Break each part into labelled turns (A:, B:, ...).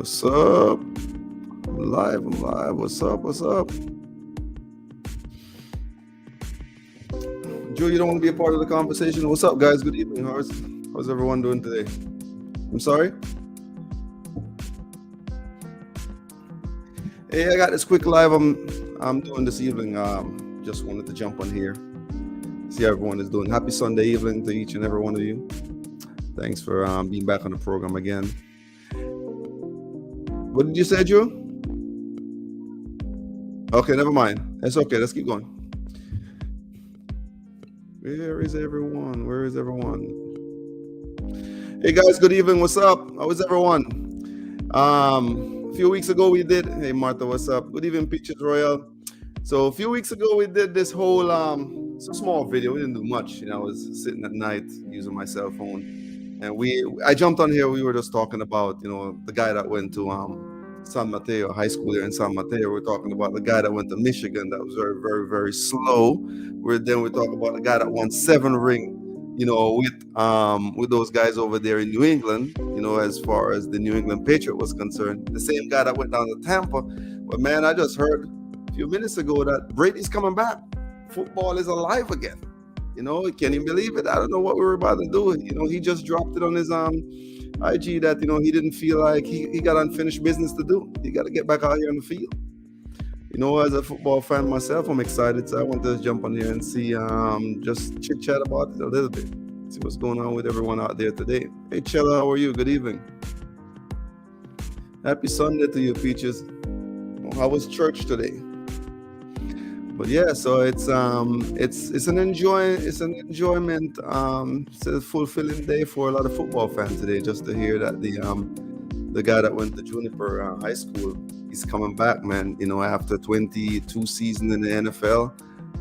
A: What's up? I'm live. What's up? Joe, you don't want to be a part of the conversation? What's up, guys? Good evening. How's everyone doing today? I'm sorry? Hey, I got this quick live I'm doing this evening. Just wanted to jump on here, see how everyone is doing. Happy Sunday evening to each and every one of you. Thanks for being back on the program again. What did you say, Joe? Okay, never mind. It's okay. Let's keep going. Where is everyone? Hey guys, good evening. What's up? How is everyone? A few weeks ago we did. Hey Martha, what's up? Good evening, Peaches Royal. So a few weeks ago we did this whole it's a small video. We didn't do much. I was sitting at night using my cell phone, and I jumped on here. We were just talking about the guy that went to San Mateo High School here in San Mateo. We're talking about the guy that went to Michigan that was very, very, very slow. Then we talk about the guy that won 7 rings, with those guys over there in New England, as far as the New England Patriot was concerned. The same guy that went down to Tampa. But man, I just heard a few minutes ago that Brady's coming back. Football is alive again. Can you believe it? I don't know what we were about to do. He just dropped it on his IG that he didn't feel like he got unfinished business to do. He got to get back out here on the field. As a football fan myself, I'm excited. So I want to jump on here and see, just chit chat about it a little bit. See what's going on with everyone out there today. Hey Chella, how are you? Good evening. Happy Sunday to you, Peaches. How was church today? But yeah, so it's an enjoyment. It's a fulfilling day for a lot of football fans today, just to hear that the guy that went to Juniper High School, he's coming back, man. After 22 seasons in the NFL,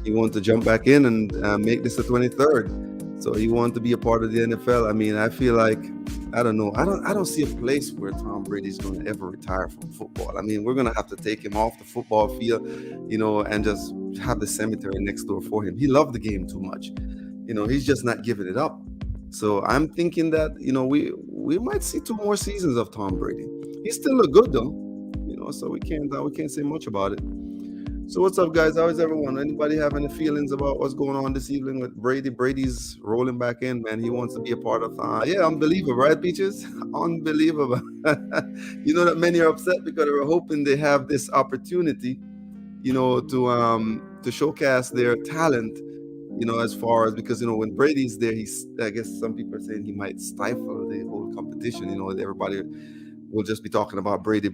A: he wanted to jump back in and make this the 23rd. So he wanted to be a part of the NFL. I mean, I feel like, I don't know. I don't see a place where Tom Brady's going to ever retire from football. I mean, we're going to have to take him off the football field, and just have the cemetery next door for him. He loved the game too much. He's just not giving it up. So I'm thinking that, we might see 2 more seasons of Tom Brady. He still look good though, so we can't say much about it. So what's up, guys? How is everyone? Anybody have any feelings about what's going on this evening with Brady? Brady's rolling back in, man. He wants to be a part of unbelievable, right, Peaches? Unbelievable. That many are upset because they were hoping they have this opportunity, to showcase their talent, as far as, because when Brady's there, I guess some people are saying he might stifle the whole competition. Everybody will just be talking about Brady.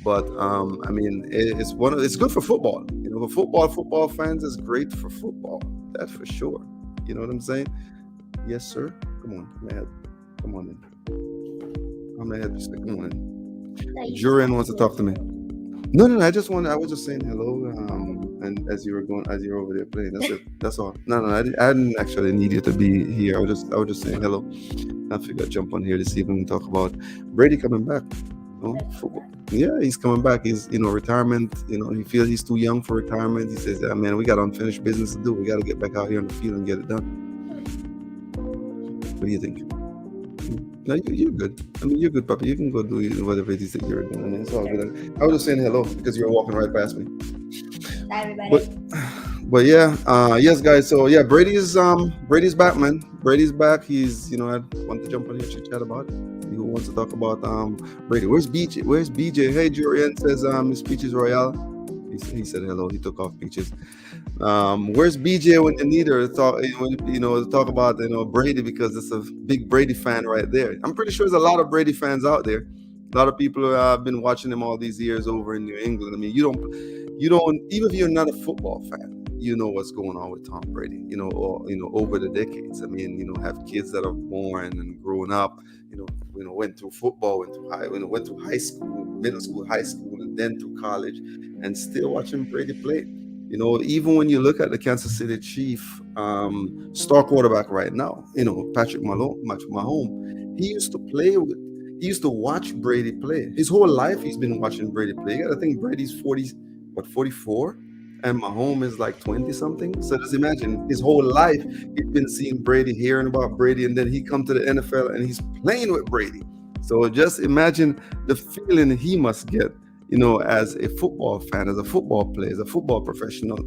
A: But I mean, it's good for football. For football fans, it's great for football. That's for sure. You know what I'm saying? Yes, sir. Come on, come on in. I'm gonna have to come on in. Jurian wants to talk to me. No. I was just saying hello. And as you were over there playing, that's it. That's all. No. I didn't actually need you to be here. I was just saying hello. I figured I'd jump on here this evening and talk about Brady coming back. Football. Yeah, he's coming back. He's retirement. He feels he's too young for retirement. He says, man, we got unfinished business to do. We got to get back out here on the field and get it done. What do you think? No, you're good. I mean, you're good, Papa. You can go do whatever it is that you're doing. It's all good. I was just saying hello because you were walking right past me.
B: Hi, everybody.
A: But yeah, yes, guys. So yeah, Brady's back, man. Brady's back. He's I want to jump on here and chat about it. Who wants to talk about Brady? Where's BJ? Hey, Jurian says Miss Peaches Royale. He said hello. He took off Peaches. Where's BJ when you need her to talk about Brady, because it's a big Brady fan right there. I'm pretty sure there's a lot of Brady fans out there. A lot of people who have been watching him all these years over in New England. I mean, you don't even if you're not a football fan, what's going on with Tom Brady. Over the decades. I mean, have kids that are born and grown up. Went through football, went through high school, middle school, high school, and then through college, and still watching Brady play. Even when you look at the Kansas City Chief star quarterback right now, Patrick Mahomes, he used to watch Brady play. His whole life he's been watching Brady play. You gotta think Brady's 44? And Mahomes is like 20-something. So just imagine, his whole life, he's been seeing Brady, hearing about Brady, and then he come to the NFL and he's playing with Brady. So just imagine the feeling he must get, as a football fan, as a football player, as a football professional.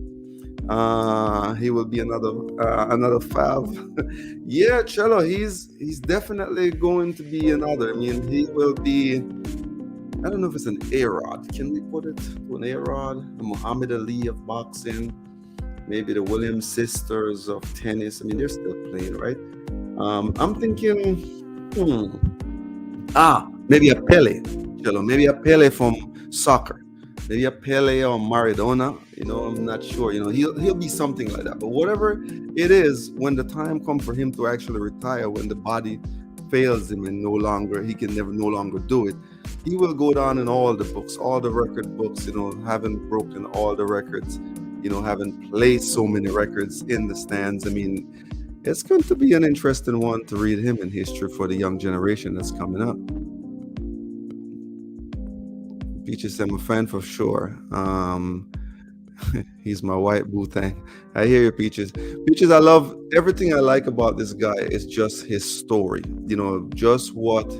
A: He will be another Fav. Yeah, Cello, he's definitely going to be another. I mean, he will be. I don't know if it's an A-Rod. Can we put it to an A-Rod? The Muhammad Ali of boxing, maybe the Williams sisters of tennis. I mean, they're still playing, right? I'm thinking, maybe a Pele, Cello, maybe a Pele from soccer, maybe a Pele or Maradona. I'm not sure. He'll be something like that. But whatever it is, when the time comes for him to actually retire, when the body fails him and he can never no longer do it, he will go down in all the books, all the record books. Having broken all the records, having placed so many records in the stands. I mean, it's going to be an interesting one to read him in history for the young generation that's coming up. Peaches, I'm a fan for sure. He's my white boo thing. I hear you, Peaches. Peaches, I love everything I like about this guy is just his story. Just what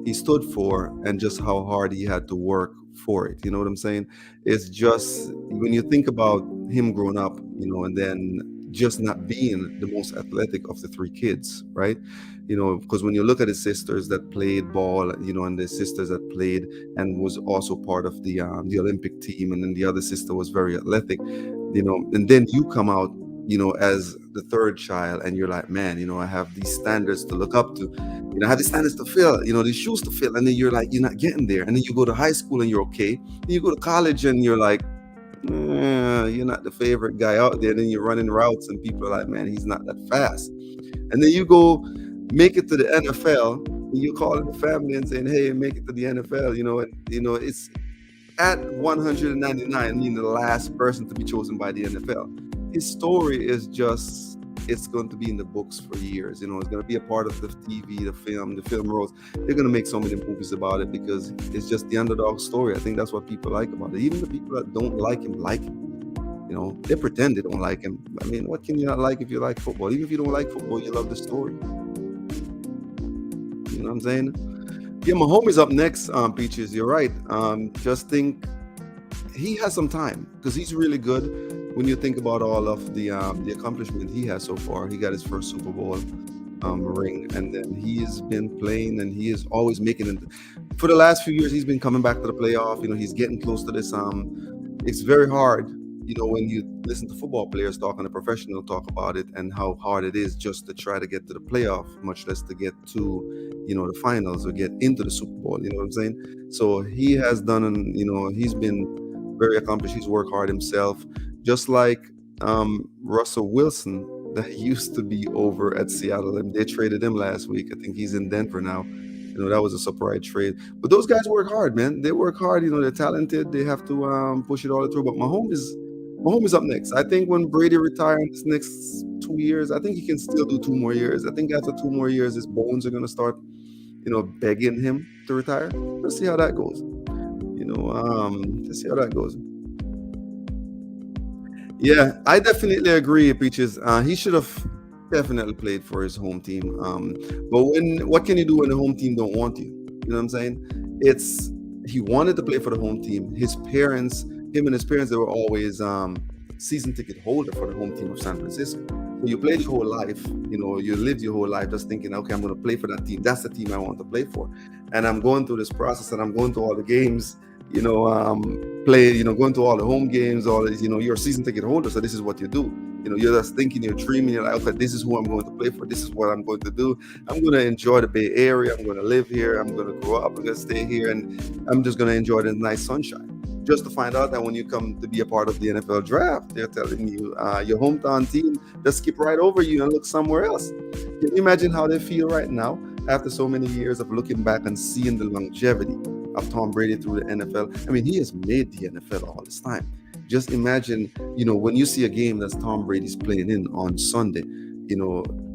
A: he stood for and just how hard he had to work for it. You know what I'm saying? It's just when you think about him growing up, and then just not being the most athletic of the three kids, right? Because when you look at his sisters that played ball, and the sisters that played and was also part of the Olympic team, and then the other sister was very athletic, and then you come out, as the third child, and you're like, man, I have these standards to look up to, I have these standards to fill, these shoes to fill, and then you're like, you're not getting there, and then you go to high school and you're okay, then you go to college and you're like, you're not the favorite guy out there. Then you're running routes and people are like, man, he's not that fast. And then you go make it to the NFL and you calling the family and saying, hey, make it to the NFL, and it's at 199, meaning the last person to be chosen by the NFL. His story is just, it's going to be in the books for years. It's going to be a part of the TV, the film rolls. They're going to make so many movies about it because it's just the underdog story. I think that's what people like about it. Even the people that don't like him like him. They pretend they don't like him. I mean, what can you not like if you like football? Even if you don't like football, you love the story. You know what I'm saying? Yeah, my homie's up next, Peaches. You're right. Just think he has some time because he's really good. When you think about all of the accomplishment he has so far, he got his first Super Bowl ring, and then he's been playing, and he is always making it. For the last few years, he's been coming back to the playoff. He's getting close to this. It's very hard, when you listen to football players talk and a professional talk about it, and how hard it is just to try to get to the playoff, much less to get to, the finals or get into the Super Bowl. You know what I'm saying? So he has done, and he's been very accomplished. He's worked hard himself. Just like Russell Wilson, that used to be over at Seattle, and they traded him last week. I think he's in Denver now. That was a surprise trade. But those guys work hard, man. They work hard. They're talented. They have to push it all through. But Mahomes is up next. I think when Brady retires in this next 2 years, I think he can still do 2 more years. I think after 2 more years, his bones are going to start, begging him to retire. Let's see how that goes. Let's see how that goes. Yeah, I definitely agree, Peaches. He should have definitely played for his home team. But what can you do when the home team don't want you? You know what I'm saying? He wanted to play for the home team. Him and his parents, they were always season ticket holder for the home team of San Francisco. So you played your whole life, you lived your whole life just thinking, okay, I'm going to play for that team. That's the team I want to play for. And I'm going through this process, and I'm going to all the games, going to all the home games, all this, you're a season ticket holder, so this is what you do. You're just thinking, you're dreaming, you're like, okay, this is who I'm going to play for, this is what I'm going to do. I'm going to enjoy the Bay Area, I'm going to live here, I'm going to grow up, I'm going to stay here, and I'm just going to enjoy the nice sunshine. Just to find out that when you come to be a part of the NFL draft, they're telling you your hometown team just skip right over you and look somewhere else. Can you imagine how they feel right now after so many years of looking back and seeing the longevity of Tom Brady through the NFL? I mean, he has made the NFL all this time. Just imagine, when you see a game that's Tom Brady's playing in on Sunday,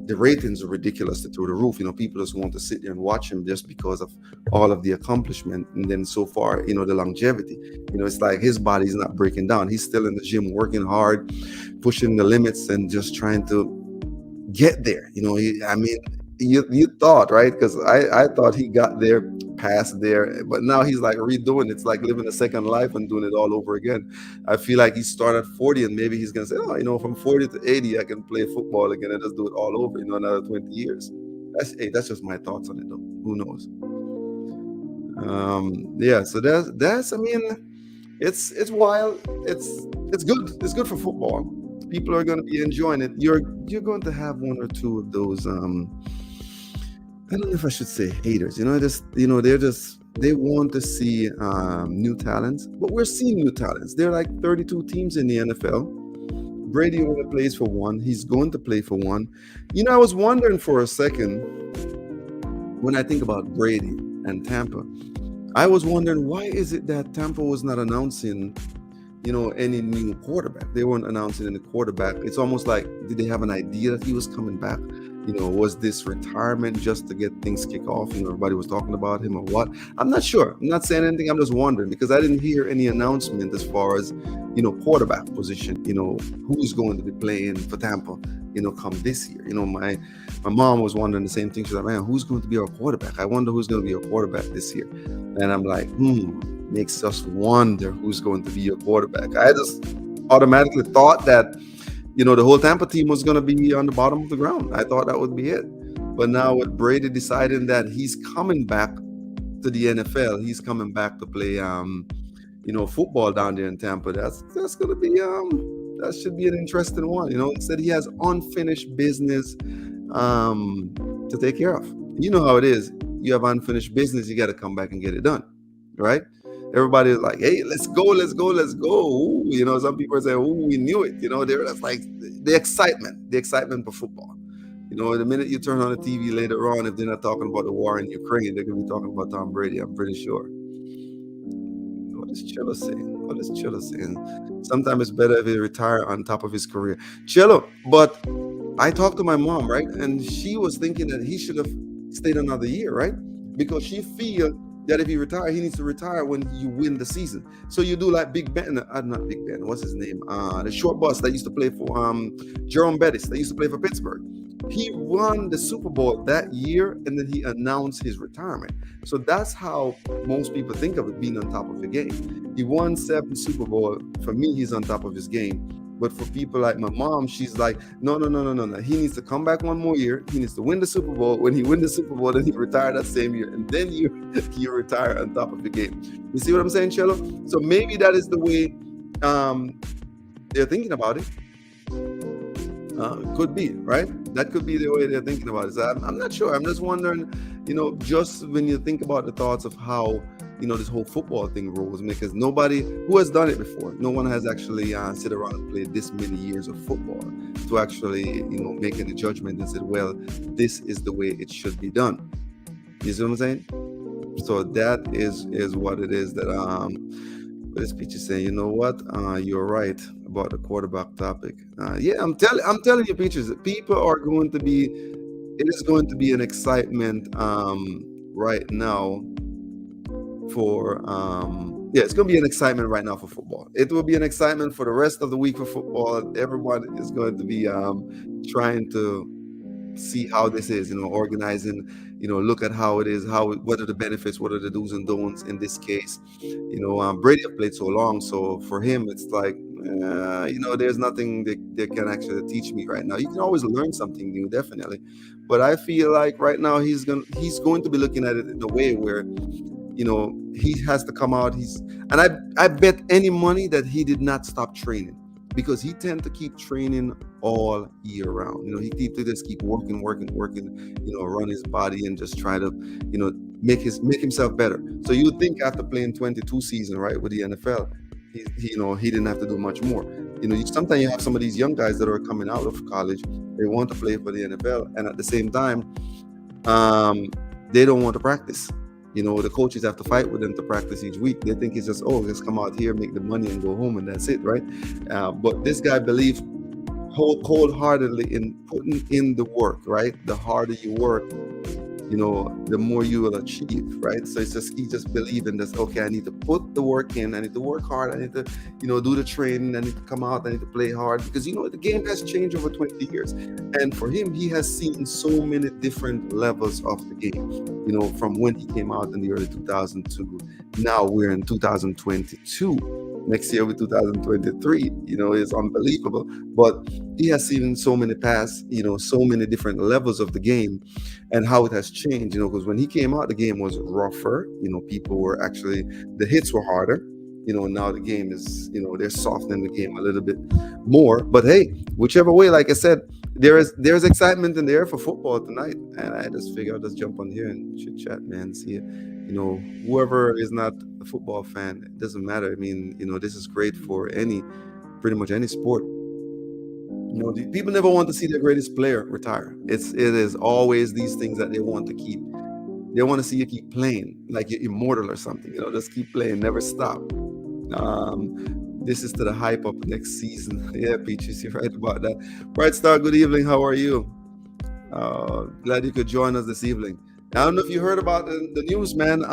A: the ratings are ridiculous through the roof. People just want to sit there and watch him just because of all of the accomplishment. And then so far, the longevity, it's like his body's not breaking down. He's still in the gym, working hard, pushing the limits and just trying to get there. You thought, right? Because I thought he got there, past there, but now he's like redoing. It's like living a second life and doing it all over again. I feel like he started at 40 and maybe he's gonna say, oh, from 40 to 80, I can play football again and just do it all over. Another 20 years. That's just my thoughts on it, though. Who knows? Yeah. So that's. I mean, it's wild. It's good. It's good for football. People are going to be enjoying it. You're going to have one or two of those. I don't know if I should say haters. They want to see new talents, but we're seeing new talents. There are like 32 teams in the NFL. Brady only plays for one. He's going to play for one. I was wondering for a second when I think about Brady and Tampa. I was wondering, why is it that Tampa was not announcing, any new quarterback? They weren't announcing any quarterback. It's almost like, did they have an idea that he was coming back? Was this retirement just to get things kicked off? Everybody was talking about him or what? I'm not sure. I'm not saying anything. I'm just wondering because I didn't hear any announcement as far as, quarterback position, who's going to be playing for Tampa, come this year. My mom was wondering the same thing. She's like, man, who's going to be our quarterback? I wonder who's going to be our quarterback this year. And I'm like, makes us wonder who's going to be your quarterback. I just automatically thought that, the whole Tampa team was going to be on the bottom of the ground. I thought that would be it. But now with Brady deciding that he's coming back to the NFL, he's coming back to play, football down there in Tampa. That's going to be, that should be an interesting one. He said he has unfinished business to take care of. You know how it is. You have unfinished business. You got to come back and get it done, right? Everybody's like, hey, let's go. Ooh, some people are saying, oh, we knew it. That's like the excitement for football. The minute you turn on the TV later on, if they're not talking about the war in Ukraine, they're going to be talking about Tom Brady, I'm pretty sure. What is Cello saying? Sometimes it's better if he retire on top of his career. Cello, but I talked to my mom, right? And she was thinking that he should have stayed another year, right? Because she feels that if he retire, he needs to retire when you win the season. So you do like Big Ben, not Big Ben, what's his name? The short bus that used to play for Jerome Bettis, that used to play for Pittsburgh. He won the Super Bowl that year, and then he announced his retirement. So that's how most people think of it, being on top of the game. He won 7 Super Bowl. For me, he's on top of his game. But for people like my mom, she's like, no. He needs to come back one more year. He needs to win the Super Bowl. When he wins the Super Bowl, then he retire that same year. And then you retire on top of the game. You see what I'm saying, Cello? So maybe that is the way they're thinking about it. Could be, right? That could be the way they're thinking about it. So I'm not sure. I'm just wondering, just when you think about the thoughts of how, this whole football thing rolls, because nobody who has done it before, no one has actually sit around and played this many years of football to actually, make any judgment and said, well, this is the way it should be done. You see what I'm saying? So that is what it is that this speech is saying. You know what? You're right about the quarterback topic. Yeah, I'm telling you, Peaches, people are going to be. It is going to be an excitement right now for it's going to be an excitement right now for football. It will be an excitement for the rest of the week for football. Everyone is going to be trying to see how this is, organizing, look at how it is, what are the benefits, what are the do's and don'ts in this case. Brady have played so long, so for him it's like there's nothing they can actually teach me right now. You can always learn something new, definitely, but I feel like right now he's going to be looking at it in a way where he has to come out. I bet any money that he did not stop training, because he tend to keep training all year round. He just keep working, run his body and just try to, make himself better. So you would think after playing 22 seasons, right, with the NFL, he didn't have to do much more. Sometimes you have some of these young guys that are coming out of college, they want to play for the NFL, and at the same time, they don't want to practice. The coaches have to fight with them to practice each week. They think it's just, let's come out here, make the money and go home, and that's it, right? But this guy believes wholeheartedly in putting in the work, right? The harder you work, the more you will achieve, right? So it's just he just believing this. Okay, I need to put the work in. I need to work hard. I need to, do the training. I need to come out. I need to play hard because the game has changed over 20 years, and for him, he has seen so many different levels of the game. From when he came out in the early 2000s to now we're in 2022. Next year with 2023, is unbelievable. But he has seen so many paths, so many different levels of the game and how it has changed, because when he came out, the game was rougher. People were actually, the hits were harder. Now the game is, they're softening the game a little bit more. But hey, whichever way, like I said, there's excitement in the air for football tonight. And I just figured I'll just jump on here and chit chat, man, see it. Whoever is not a football fan, it doesn't matter. I mean, this is great for pretty much any sport. People never want to see their greatest player retire. It is always these things that they want to keep. They want to see you keep playing, like you're immortal or something. Just keep playing, never stop. This is to the hype up next season. Yeah, Peaches, you're right about that. Bright Star, good evening. How are you? Glad you could join us this evening. I don't know if you heard about the news, man.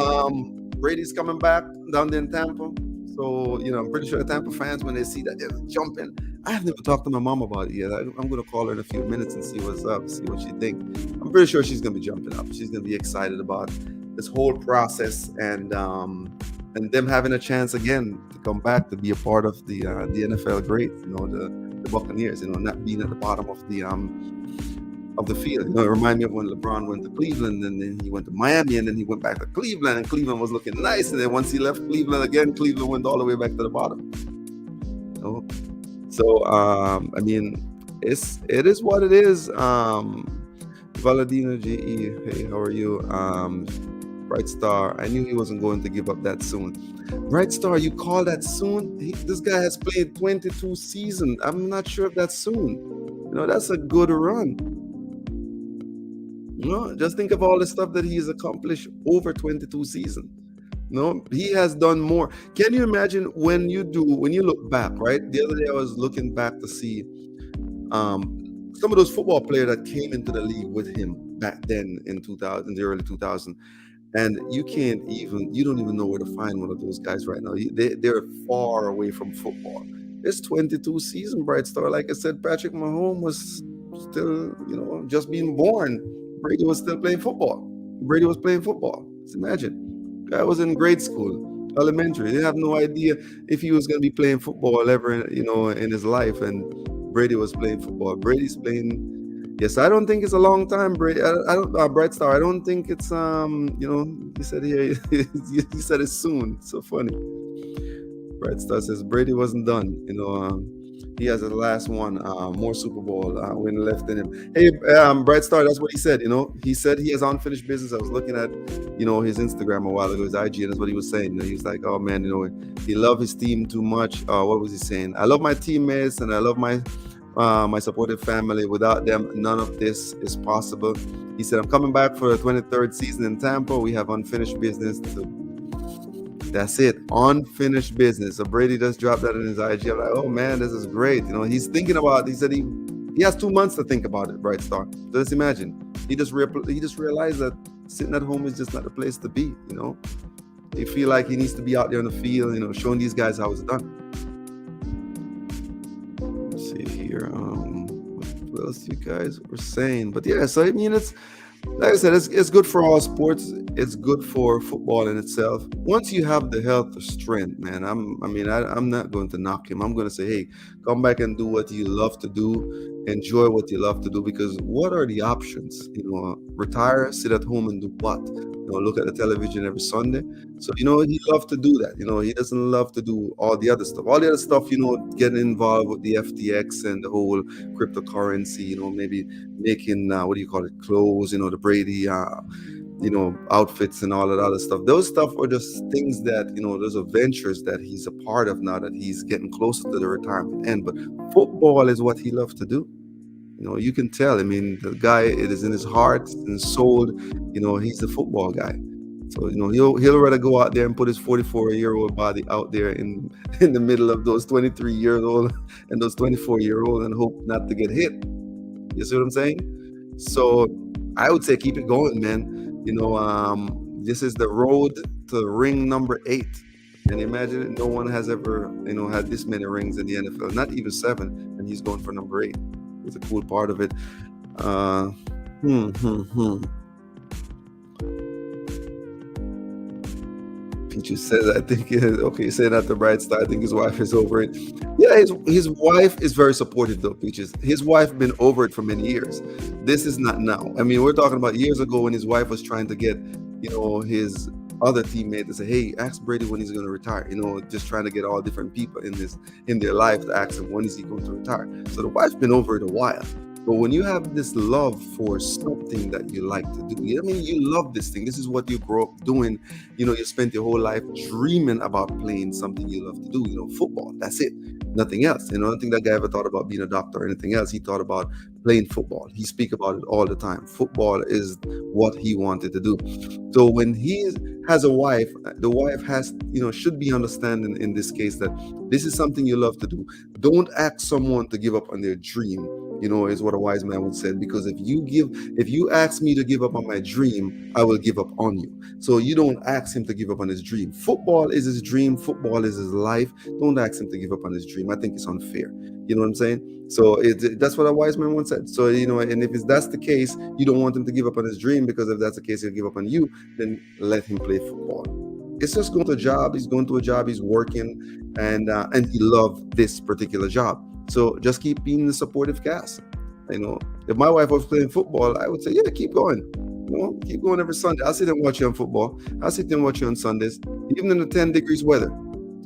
A: Brady's coming back down there in Tampa. So, I'm pretty sure the Tampa fans, when they see that, they're jumping. I haven't even talked to my mom about it yet. I'm going to call her in a few minutes and see what's up, see what she thinks. I'm pretty sure she's going to be jumping up. She's going to be excited about this whole process and them having a chance again to come back to be a part of the NFL greats, the Buccaneers, not being at the bottom of the field. It reminded me of when LeBron went to Cleveland, and then he went to Miami, and then he went back to Cleveland, and Cleveland was looking nice, and then once he left Cleveland again, Cleveland went all the way back to the bottom. So I mean, it is what it is. Valadino GE, hey, how are you? Bright Star, I knew he wasn't going to give up that soon. Bright Star, you call that soon? This guy has played 22 seasons. I'm not sure if that's soon. That's a good run. Just think of all the stuff that he's accomplished over 22 seasons. He has done more. Can you imagine when you look back, right? The other day I was looking back to see some of those football players that came into the league with him back then in the early 2000s. And you don't even know where to find one of those guys right now. They're far away from football. It's 22 seasons, Bright Star. Like I said, Patrick Mahomes was still, just being born. Brady was still playing football. Brady was playing football. Just imagine. Guy was in grade school, elementary. They have no idea if he was going to be playing football ever, in his life. And Brady was playing football. Brady's playing. Yes, I don't think it's a long time, Brady. I don't, Bright Star. I don't think it's He said here. He said it's soon. So funny. Bright Star says Brady wasn't done. He has the last one, more Super Bowl win left in him. Hey, Bright Star, that's what he said. He said he has unfinished business. I was looking at, his Instagram a while ago, his IG, and that's what he was saying. He was like, oh man, he loved his team too much. What was he saying? I love my teammates and I love my supportive family. Without them, none of this is possible. He said, I'm coming back for the 23rd season in Tampa. We have unfinished business. That's it, unfinished business. So Brady just dropped that in his IG. I'm like, oh man, this is great. He's thinking about. He said he has 2 months to think about it. Bright Star. Just imagine. He just realized that sitting at home is just not the place to be. He feel like he needs to be out there in the field. Showing these guys how it's done. Let's see here. What else you guys were saying? But yeah, so I mean, it's. Like I said, it's good for all sports. It's good for football in itself. Once you have the health, the strength, man, I'm not going to knock him. I'm going to say, hey, come back and do what you love to do. Enjoy what you love to do, because what are the options? Retire, sit at home and do what? Look at the television every Sunday. So, he loves to do that. He doesn't love to do all the other stuff. All the other stuff, getting involved with the FTX and the whole cryptocurrency, maybe making, clothes, the Brady, outfits and all that other stuff. Those stuff are just things that, those are ventures that he's a part of now that he's getting closer to the retirement end. But football is what he loves to do. You can tell. I mean, the guy, it is in his heart and soul. He's a football guy. So, he'll rather go out there and put his 44-year-old body out there in the middle of those 23-year-old and those 24-year-old and hope not to get hit. You see what I'm saying? So I would say keep it going, man. This is the road to ring number 8. And imagine it, no one has ever, had this many rings in the NFL, not even 7, and he's going for number 8. It's a cool part of it. Uh, hmm, hmm, hmm. Peaches says, I think, okay, saying that the bright star, I think his wife is over it. Yeah, his wife is very supportive, though, Peaches. His wife been over it for many years. This is not now. I mean, we're talking about years ago when his wife was trying to get, his other teammate to say, hey, ask Brady when he's going to retire. Just trying to get all different people in their life to ask him when is he going to retire. So the wife's been over it a while. But when you have this love for something that you like to do, you love this thing. This is what you grow up doing. You spent your whole life dreaming about playing something you love to do. Football. That's it. Nothing else. I don't think that guy ever thought about being a doctor or anything else. He thought about playing football. He speaks about it all the time. Football is what he wanted to do. So when he has a wife, the wife has, should be understanding in this case that this is something you love to do. Don't ask someone to give up on their dream. Is what a wise man would say. Because if you ask me to give up on my dream, I will give up on you. So you don't ask him to give up on his dream. Football is his dream. Football is his life. Don't ask him to give up on his dream. I think it's unfair. You know what I'm saying? So that's what a wise man once said. So, and if that's the case, you don't want him to give up on his dream, because if that's the case, he'll give up on you, then let him play football. It's just going to a job. He's going to a job. He's working, and he loved this particular job. So just keep being the supportive cast. If my wife was playing football, I would say, yeah, keep going. Keep going every Sunday. I'll sit and watch you on football. I'll sit and watch you on Sundays, even in the 10 degrees weather.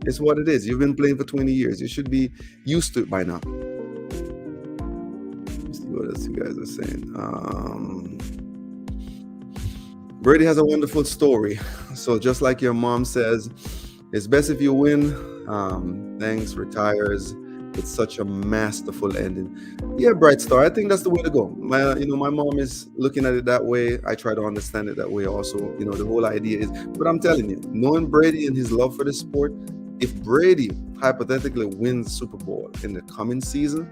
A: It's what it is. You've been playing for 20 years. You should be used to it by now. Let's see what else you guys are saying. Brady has a wonderful story. So just like your mom says, it's best if you win. Thanks, retires. It's such a masterful ending. Yeah, Bright Star. I think that's the way to go. My mom is looking at it that way. I try to understand it that way also. The whole idea is, but I'm telling you, knowing Brady and his love for the sport, if Brady hypothetically wins Super Bowl in the coming season,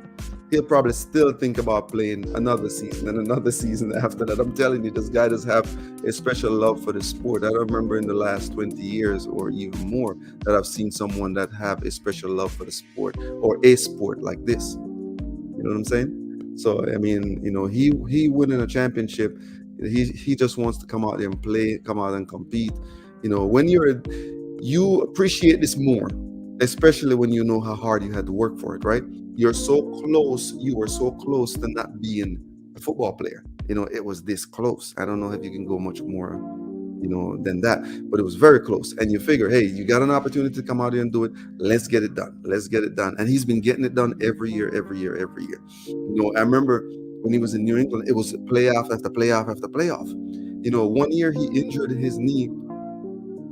A: he'll probably still think about playing another season and another season after that. I'm telling you, this guy does have a special love for the sport. I don't remember in the last 20 years or even more that I've seen someone that have a special love for the sport or a sport like this. You know what I'm saying? So, I mean, he winning a championship, he just wants to come out there and play, come out and compete. When you appreciate this more, especially when you know how hard you had to work for it, right? You were so close to not being a football player. It was this close. I don't know if you can go much more, than that, but it was very close. And you figure, hey, you got an opportunity to come out here and do it. Let's get it done. And he's been getting it done every year. I remember when he was in New England, it was playoff after playoff after playoff. 1 year he injured his knee,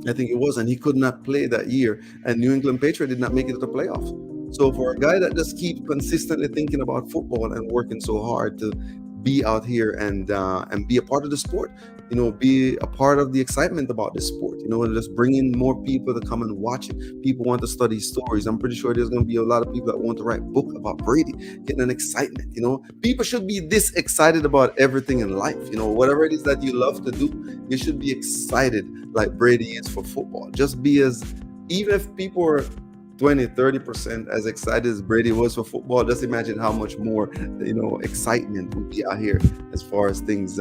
A: I think it was, and he could not play that year. And New England Patriot did not make it to the playoffs. So for a guy that just keeps consistently thinking about football and working so hard to be out here and be a part of the sport, be a part of the excitement about this sport, and just bringing more people to come and watch it. People want to study stories. I'm pretty sure there's going to be a lot of people that want to write a book about Brady, getting an excitement. People should be this excited about everything in life. Whatever it is that you love to do, you should be excited like Brady is for football. Just be even if people are 20-30% as excited as Brady was for football, just imagine how much more excitement would be out here as far as things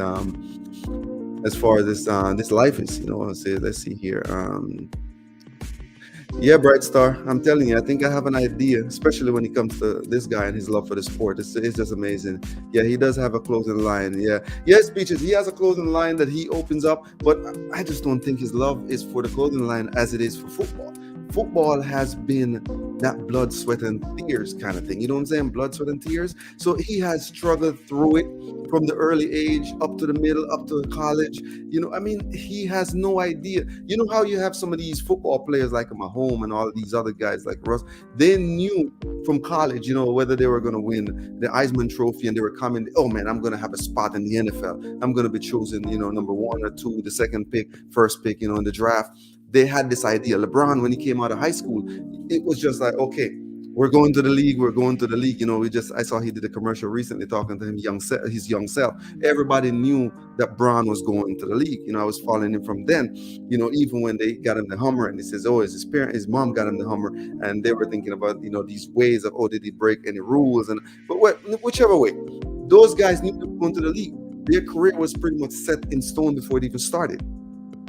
A: as far as this life is. Let's see here. Yeah, Bright Star, I'm telling you, I think I have an idea, especially when it comes to this guy and his love for the sport. It's just amazing. Yeah, he does have a clothing line. Yes, Peaches, he has a clothing line that he opens up, but I just don't think his love is for the clothing line as it is for football. Football has been that blood, sweat, and tears kind of thing. You know what I'm saying? Blood, sweat, and tears. So he has struggled through it from the early age up to the middle, up to college. He has no idea. You know how you have some of these football players like Mahomes and all of these other guys like Russ? They knew from college, whether they were going to win the Heisman Trophy, and they were coming, oh man, I'm going to have a spot in the NFL. I'm going to be chosen, number 1 or 2, the second pick, first pick, in the draft. They had this idea. LeBron, when he came out of high school, it was just like, okay, we're going to the league. We're going to the league. I saw he did a commercial recently talking to his young self. Everybody knew that Braun was going to the league. I was following him from then. Even when they got him the Hummer, and he says, "Oh, his mom got him the Hummer," and they were thinking about these ways of, oh, did he break any rules? But whichever way, those guys knew they were going to the league. Their career was pretty much set in stone before it even started.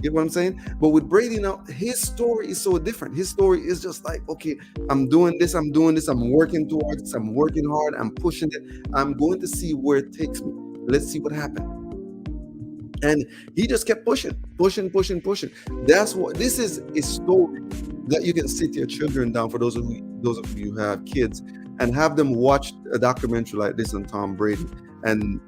A: You know what I'm saying? But with Brady now, his story is so different. His story is just like, okay, I'm doing this, I'm working towards this, I'm working hard, I'm pushing it. I'm going to see where it takes me. Let's see what happens. And he just kept pushing. This is a story that you can sit your children down, for those of you who have kids, and have them watch a documentary like this on Tom Brady, and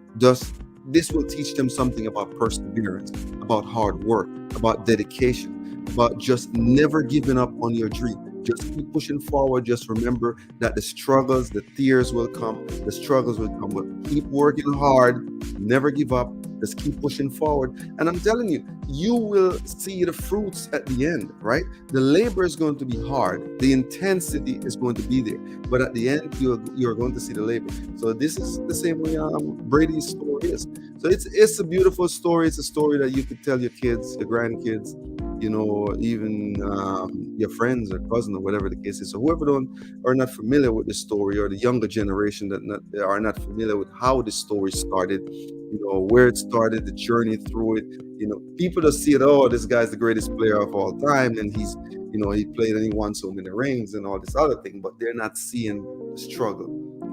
A: this will teach them something about perseverance, about hard work, about dedication, about just never giving up on your dream. Just keep pushing forward. Just remember that the struggles, the tears will come, the struggles will come, but keep working hard, never give up, just keep pushing forward. And I'm telling you, you will see the fruits at the end, right? The labor is going to be hard. The intensity is going to be there. But at the end, you're going to see the labor. So this is the same way Brady's story is. So it's a beautiful story. It's a story that you could tell your kids, your grandkids, even your friends or cousin or whatever the case is. So whoever are not familiar with the story, or the younger generation that are not familiar with how the story started, where it started, the journey through it. People just see it, oh, this guy's the greatest player of all time, and he's, he played and he won so many rings and all this other thing, but they're not seeing the struggle,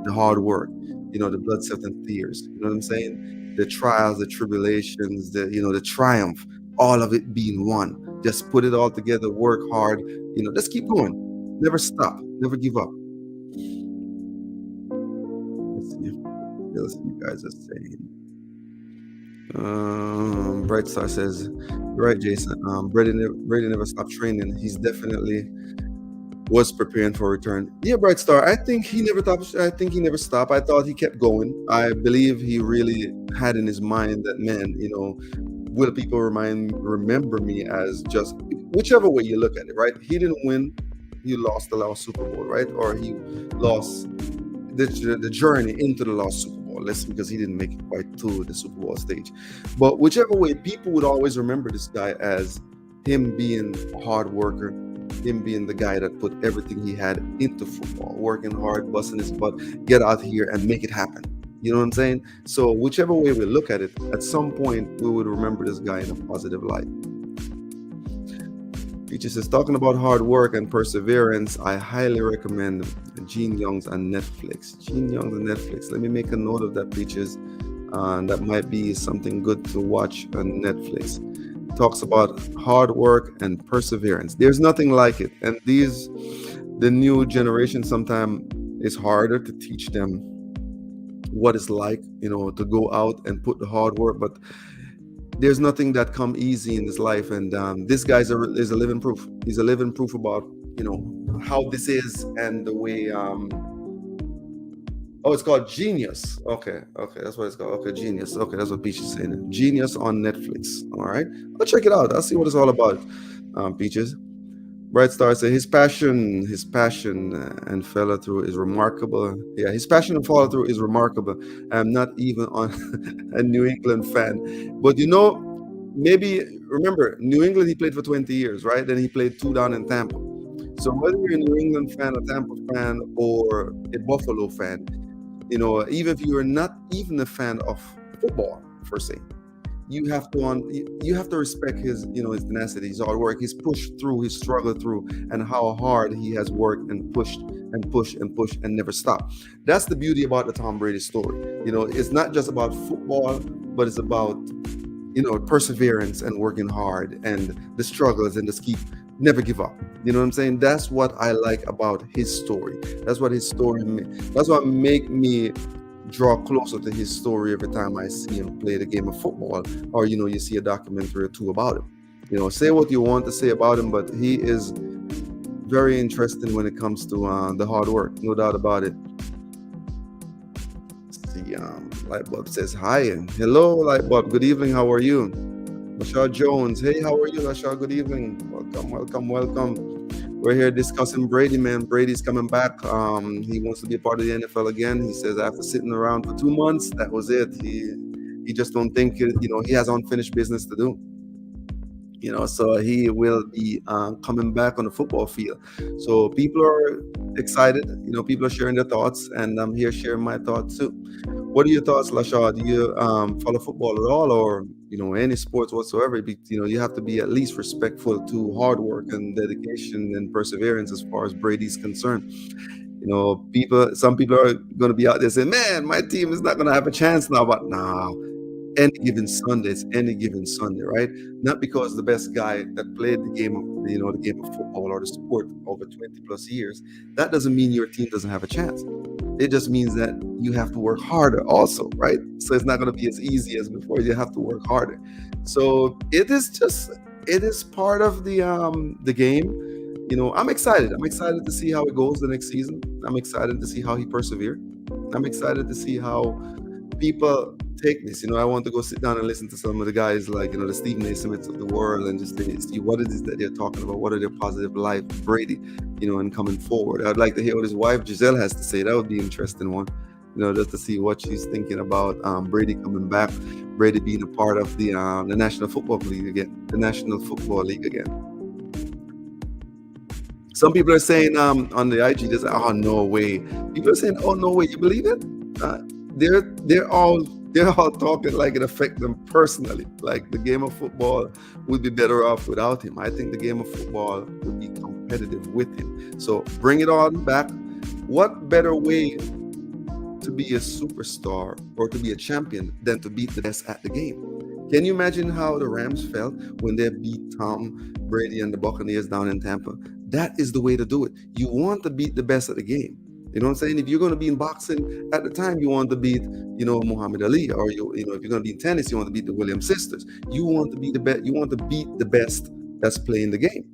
A: the hard work, the blood, sweat, and tears. You know what I'm saying? The trials, the tribulations, the triumph, all of it being one. Just put it all together, work hard, just keep going. Never stop, never give up. Let's see what else you guys are saying. Bright Star says, "You're right, Jason. Brady never stopped training. He's definitely was preparing for return." Yeah, Bright Star. I think he never stopped. I thought he kept going. I believe he really had in his mind that, man, will people remember me as just, whichever way you look at it, right? He didn't win. He lost the last Super Bowl, right? Or he lost the journey into the last Super Bowl. Because he didn't make it quite to the Super Bowl stage. But whichever way, people would always remember this guy as him being a hard worker, him being the guy that put everything he had into football, working hard, busting his butt, get out here and make it happen. You know what I'm saying? So whichever way we look at it, at some point we would remember this guy in a positive light. Peaches says, talking about hard work and perseverance, I highly recommend Gene Young's on Netflix. Let me make a note of that, Peaches. That might be something good to watch on Netflix. It talks about hard work and perseverance. There's nothing like it. And the new generation, sometimes it's harder to teach them what it's like, to go out and put the hard work. But there's nothing that come easy in this life, and this guy is a living proof. He's a living proof about how this is, and the way it's called Genius. Okay, that's what it's called. Okay, Genius. Okay, that's what Peach is saying. Genius on Netflix. All right, I'll check it out. I'll see what it's all about. Peaches. Bright Star said his passion and follow through is remarkable. Yeah, his passion and follow through is remarkable. I'm not even on a New England fan, but maybe remember New England. He played for 20 years, right? Then he played 2 down in Tampa. So whether you're a New England fan, a Tampa fan, or a Buffalo fan, even if you're not even a fan of football per se, you have to respect his his tenacity, his hard work, his push through, his struggle through, and how hard he has worked and pushed and never stopped. That's the beauty about the Tom Brady story. It's not just about football, but it's about perseverance and working hard and the struggles, and just never give up. You know what I'm saying? That's what I like about his story. That's what make me draw closer to his story every time I see him play the game of football, or you see a documentary or two about him. Say what you want to say about him, but he is very interesting when it comes to the hard work, no doubt about it. Let's see, Lightbulb says hi and hello, Lightbulb. Good evening. How are you? Lashar Jones. Hey, how are you, Lashar? Good evening. Welcome. We're here discussing Brady, man. Brady's coming back. He wants to be a part of the NFL again. He says after sitting around for 2 months, that was it. He just don't think he has unfinished business to do. So he will be coming back on the football field. So people are excited. People are sharing their thoughts, and I'm here sharing my thoughts too. What are your thoughts, Lashad? Do you follow football at all, or any sports whatsoever? You have to be at least respectful to hard work and dedication and perseverance as far as Brady's concerned. Some people are going to be out there saying, "Man, my team is not going to have a chance now." But now, any given Sunday, it's any given Sunday, right? Not because the best guy that played the game of football or the sport over 20 plus years, that doesn't mean your team doesn't have a chance. It just means that you have to work harder also, right? So it's not going to be as easy as before. You have to work harder. So it is part of the game. I'm excited. I'm excited to see how it goes the next season. I'm excited to see how he persevered. I'm excited to see how people take this. I want to go sit down and listen to some of the guys like, the Steve Naismiths of the world and just see what it is that they're talking about. What are their positive life, Brady, and coming forward. I'd like to hear what his wife Giselle has to say. That would be an interesting one, just to see what she's thinking about Brady coming back, Brady being a part of the National Football League again, the National Football League again. Some people are saying on the IG, there's oh no way. People are saying, oh no way, you believe it? They're all talking like it affects them personally. Like the game of football would be better off without him. I think the game of football would be competitive with him. So bring it on back. What better way to be a superstar or to be a champion than to beat the best at the game? Can you imagine how the Rams felt when they beat Tom Brady and the Buccaneers down in Tampa? That is the way to do it. You want to beat the best at the game. You know what I'm saying? If you're going to be in boxing at the time, you want to beat, Muhammad Ali, or if you're going to be in tennis, you want to beat the Williams sisters. You want to be the best. You want to beat the best that's playing the game.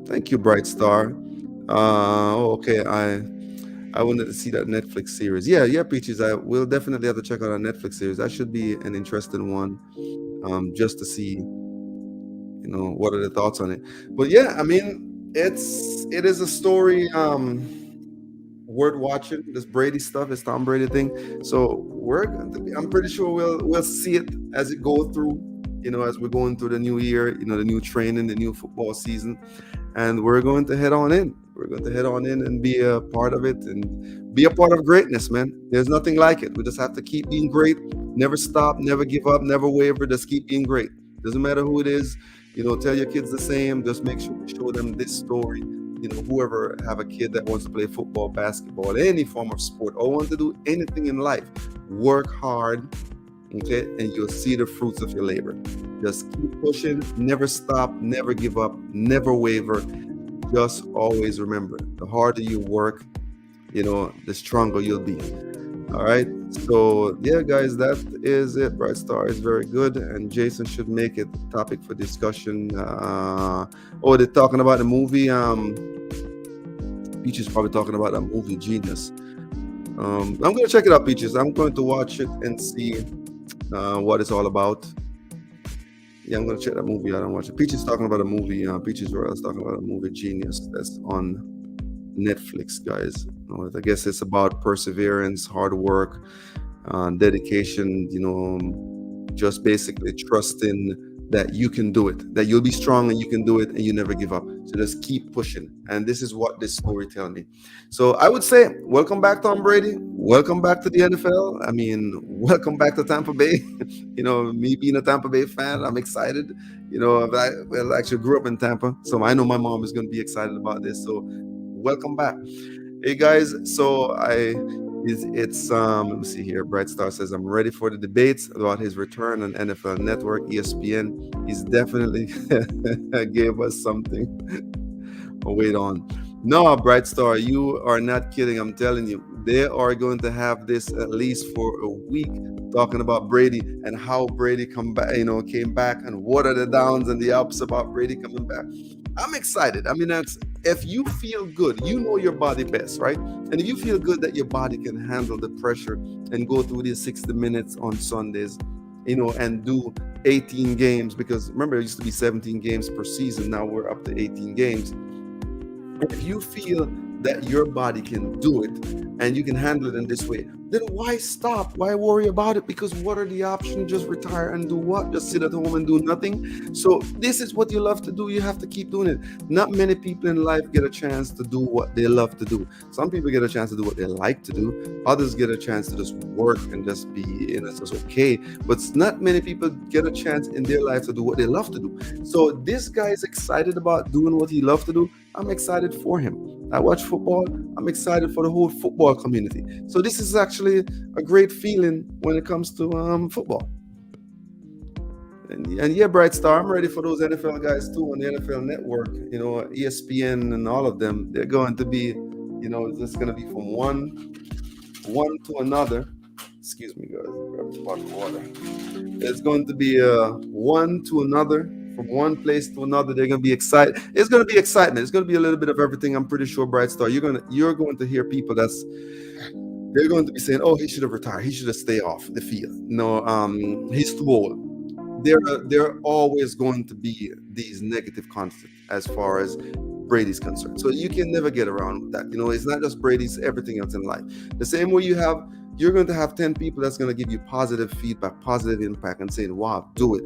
A: Thank you, Bright Star. Okay. I wanted to see that Netflix series. Yeah, Peaches. I will definitely have to check out a Netflix series. That should be an interesting one, just to see, what are the thoughts on it. But yeah, I mean, it is a story worth watching. This Brady stuff, this Tom Brady thing. So I'm pretty sure we'll see it as it goes through. As we're going through the new year, the new training, the new football season, and we're going to head on in. We're going to head on in and be a part of it and be a part of greatness, man. There's nothing like it. We just have to keep being great. Never stop, never give up, never waver. Just keep being great. Doesn't matter who it is. Tell your kids the same. Just make sure you show them this story. Whoever have a kid that wants to play football, basketball, any form of sport, or want to do anything in life, work hard, okay, and you'll see the fruits of your labor. Just keep pushing, never stop, never give up, never waver. Just always remember, the harder you work, the stronger you'll be. All right. So yeah, guys, that is it. Bright Star is very good, and Jason should make it a topic for discussion. They're talking about the movie. Peach is probably talking about that movie Genius. I'm going to check it out, Peaches. I'm going to watch it and see what it's all about. Yeah, I'm going to check that movie out and watch it. Peach is talking about a movie. Peaches Royal is talking about a movie Genius that's on Netflix, guys. I guess it's about perseverance, hard work, dedication, just basically trusting that you can do it, that you'll be strong and you can do it and you never give up. So just keep pushing. And this is what this story tells me. So I would say, welcome back, Tom Brady. Welcome back to the NFL. I mean, welcome back to Tampa Bay. Me being a Tampa Bay fan, I'm excited. I actually grew up in Tampa, so I know my mom is going to be excited about this. So welcome back. Hey guys, so it's let me see here. Bright Star says I'm ready for the debates about his return on NFL Network, ESPN. He's definitely gave us something. Oh, wait on. No, Bright Star, you are not kidding. I'm telling you, they are going to have this at least for a week, talking about Brady and how Brady came back, and what are the downs and the ups about Brady coming back. I'm excited. I mean, if you feel good, you know your body best, right? And if you feel good that your body can handle the pressure and go through these 60 minutes on Sundays, and do 18 games, because remember it used to be 17 games per season. Now we're up to 18 games. If you feel that your body can do it and you can handle it in this way, then why stop? Why worry about it? Because what are the options? Just retire and do what? Just sit at home and do nothing? So this is what you love to do. You have to keep doing it. Not many people in life get a chance to do what they love to do. Some people get a chance to do what they like to do. Others get a chance to just work and just be, it's just okay. But not many people get a chance in their life to do what they love to do. So this guy is excited about doing what he loves to do. I'm excited for him. I watch football. I'm excited for the whole football community. So this is actually a great feeling when it comes to football. And yeah, Bright Star, I'm ready for those NFL guys too on the NFL Network. ESPN and all of them. They're going to be, it's going to be from one to another. Excuse me, guys. Grab a spot of water. It's going to be one to another. From one place to another, they're going to be excited. It's going to be excitement. It's going to be a little bit of everything. I'm pretty sure, Bright Star, you're going to hear people they're going to be saying, "Oh, he should have retired. He should have stayed off the field. No, he's too old." There are always going to be these negative concepts as far as Brady's concerned. So you can never get around that. It's not just Brady's, everything else in life. The same way you're going to have 10 people that's going to give you positive feedback, positive impact, and saying, "Wow, do it.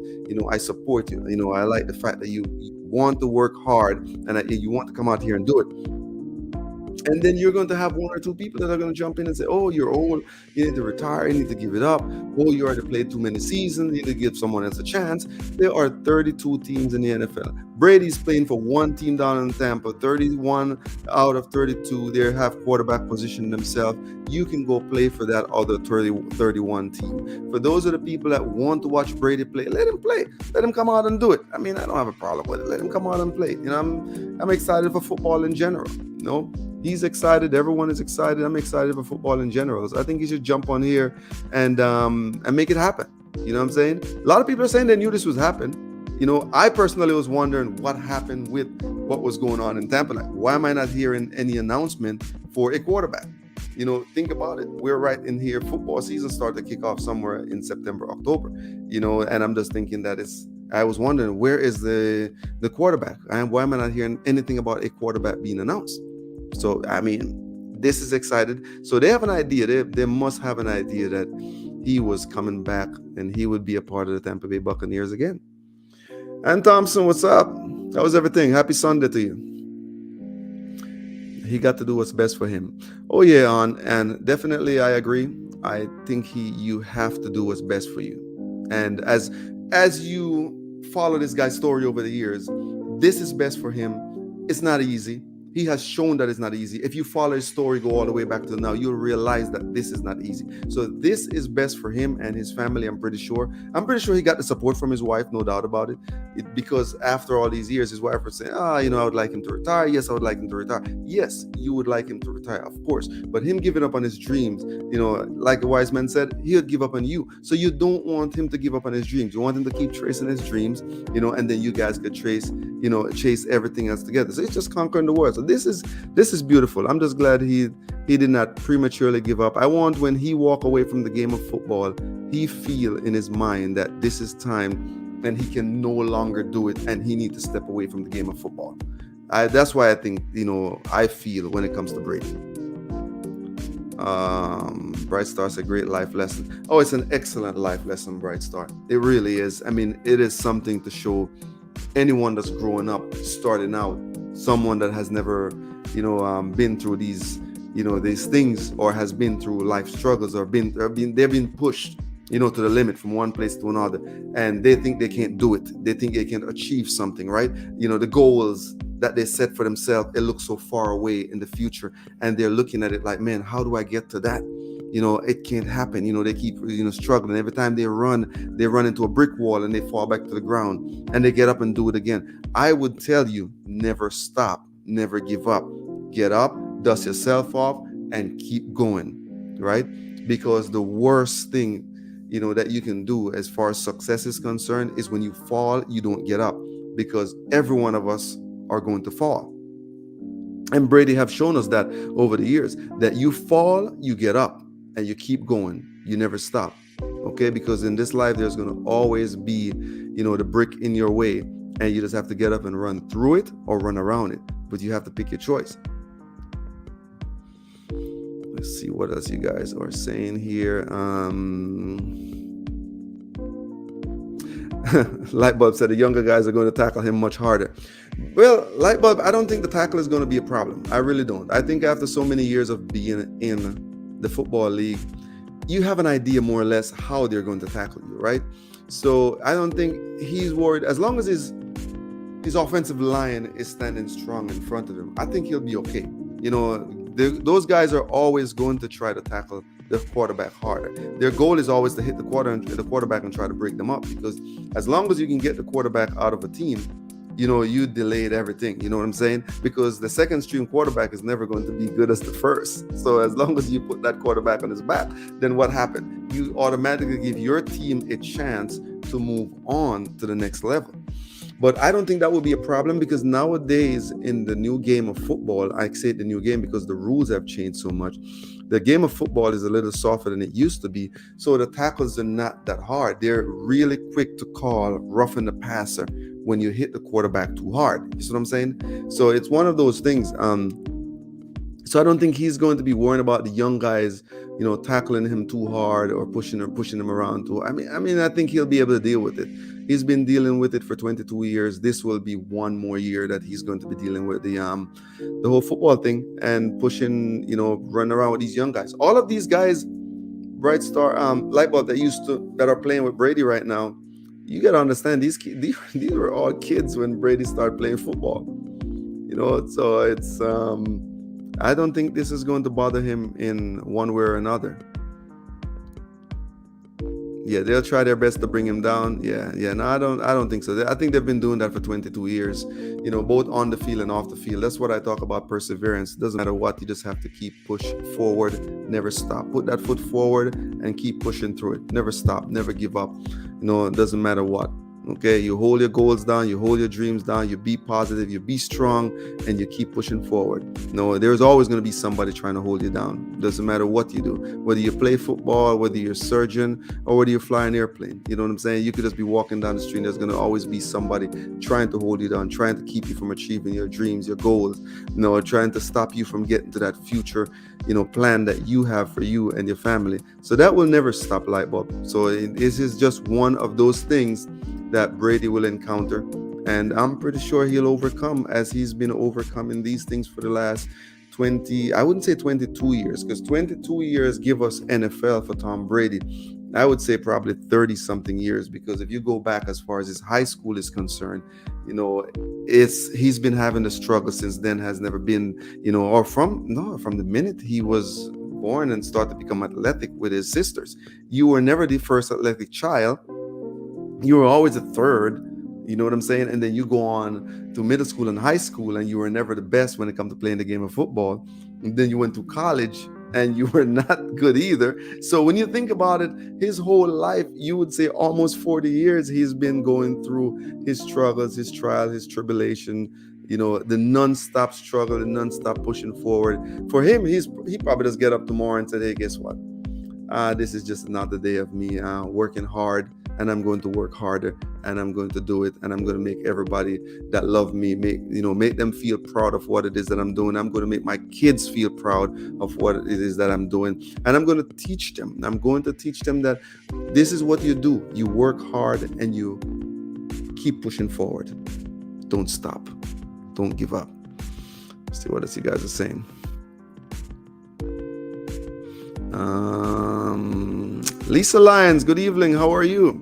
A: I support you. I like the fact that you want to work hard and that you want to come out here and do it." And then you're going to have one or two people that are going to jump in and say, "Oh, you're old. You need to retire. You need to give it up. Oh, you already played too many seasons. You need to give someone else a chance." There are 32 teams in the NFL. Brady's playing for one team down in Tampa. 31 out of 32, they have quarterback position themselves. You can go play for that other 31 team. For those of the people that want to watch Brady play, let him play. Let him come out and do it. I mean, I don't have a problem with it. Let him come out and play. I'm excited for football in general. He's excited. Everyone is excited. I'm excited for football in general. So I think he should jump on here and make it happen. You know what I'm saying? A lot of people are saying they knew this would happen. I personally was wondering what happened with what was going on in Tampa. Like, why am I not hearing any announcement for a quarterback? Think about it. We're right in here. Football season started to kick off somewhere in September, October. And I'm just thinking that I was wondering, where is the quarterback? And why am I not hearing anything about a quarterback being announced? So, I mean, this is excited. So they have an idea. They must have an idea that he was coming back and he would be a part of the Tampa Bay Buccaneers again. And Thompson, what's up? How was everything? Happy Sunday to you. He got to do what's best for him. Oh, yeah, and definitely I agree. I think you have to do what's best for you. And as you follow this guy's story over the years, this is best for him. It's not easy. He has shown that it's not easy. If you follow his story, go all the way back to now, you'll realize that this is not easy. So this is best for him and his family, I'm pretty sure. I'm pretty sure he got the support from his wife, no doubt about it. Because after all these years, his wife was saying, I would like him to retire. Yes, I would like him to retire. Yes, you would like him to retire, of course. But him giving up on his dreams, like the wise man said, he would give up on you. So you don't want him to give up on his dreams. You want him to keep tracing his dreams, and then you guys could chase everything else together. So it's just conquering the world. So this is beautiful. I'm just glad he did not prematurely give up. I want when he walk away from the game of football, he feel in his mind that this is time and he can no longer do it and he need to step away from the game of football. That's why I think, I feel when it comes to Brady. Bright Star's a great life lesson. Oh, it's an excellent life lesson, Bright Star. It really is. I mean, it is something to show anyone that's growing up, starting out, someone that has never, been through these things or has been through life struggles or they've been pushed, to the limit from one place to another, and they think they can't do it. They think they can achieve something, right? The goals that they set for themselves, it looks so far away in the future, and they're looking at it like, man, how do I get to that? It can't happen. They keep, struggling. Every time they run into a brick wall and they fall back to the ground and they get up and do it again. I would tell you, never stop, never give up. Get up, dust yourself off, and keep going, right? Because the worst thing, that you can do as far as success is concerned is when you fall, you don't get up, because every one of us are going to fall. And Brady have shown us that over the years, that you fall, you get up, and you keep going. You never stop. Okay, because in this life there's going to always be, the brick in your way, and you just have to get up and run through it or run around it, but you have to pick your choice. Let's see what else you guys are saying here. Lightbulb said the younger guys are going to tackle him much harder. Well, Lightbulb, I don't think the tackle is going to be a problem. I really don't. I think after so many years of being in the football league, you have an idea more or less how they're going to tackle you, right? So I don't think he's worried. As long as his offensive line is standing strong in front of him, I think he'll be okay. Those guys are always going to try to tackle the quarterback harder. Their goal is always to hit the quarterback and try to break them up, because as long as you can get the quarterback out of a team, you delayed everything. You know what I'm saying? Because the second string quarterback is never going to be good as the first. So as long as you put that quarterback on his back, then what happened? You automatically give your team a chance to move on to the next level. But I don't think that would be a problem, because nowadays in the new game of football, I say the new game because the rules have changed so much. The game of football is a little softer than it used to be. So the tackles are not that hard. They're really quick to call roughing the passer when you hit the quarterback too hard. You see what I'm saying? So it's one of those things. So I don't think he's going to be worrying about the young guys, tackling him too hard or pushing him around too. I mean, I think he'll be able to deal with it. He's been dealing with it for 22 years. This will be one more year that he's going to be dealing with the whole football thing and pushing, running around with these young guys. All of these guys, Bright Star, Lightbulb that are playing with Brady right now. You got to understand, these were all kids when Brady started playing football. So it's I don't think this is going to bother him in one way or another. Yeah, they'll try their best to bring him down. Yeah. No, I don't think so. I think they've been doing that for 22 years, both on the field and off the field. That's what I talk about, perseverance. It doesn't matter what, you just have to keep push forward, never stop. Put that foot forward and keep pushing through it. Never stop, never give up. It doesn't matter what. Okay, you hold your goals down, you hold your dreams down, you be positive, you be strong, and you keep pushing forward. There's always going to be somebody trying to hold you down. Doesn't matter what you do, whether you play football, whether you're a surgeon, or whether you fly an airplane. You know what I'm saying? You could just be walking down the street and there's going to always be somebody trying to hold you down, trying to keep you from achieving your dreams, your goals, trying to stop you from getting to that future, plan that you have for you and your family. So that will never stop, Lightbulb. So this is just one of those things that Brady will encounter, and I'm pretty sure he'll overcome, as he's been overcoming these things for the last 20, I wouldn't say 22 years, because 22 years give us NFL for Tom Brady. I would say probably 30 something years, because if you go back as far as his high school is concerned, he's been having the struggle since then, has never been, or from the minute he was born and started to become athletic with his sisters. You were never the first athletic child. You were always a third, you know what I'm saying? And then you go on to middle school and high school, and you were never the best when it comes to playing the game of football. And then you went to college, and you were not good either. So when you think about it, his whole life, you would say almost 40 years, he's been going through his struggles, his trial, his tribulation, the non-stop struggle, the non-stop pushing forward. For him, he probably just get up tomorrow and say, hey, guess what? This is just another day of me working hard, and I'm going to work harder, and I'm going to do it, and I'm going to make everybody that love me, make them feel proud of what it is that I'm doing. I'm going to make my kids feel proud of what it is that I'm doing, and I'm going to teach them. I'm going to teach them that this is what you do. You work hard, and you keep pushing forward. Don't stop. Don't give up. Let's see what else you guys are saying. Lisa Lyons, good evening. How are you?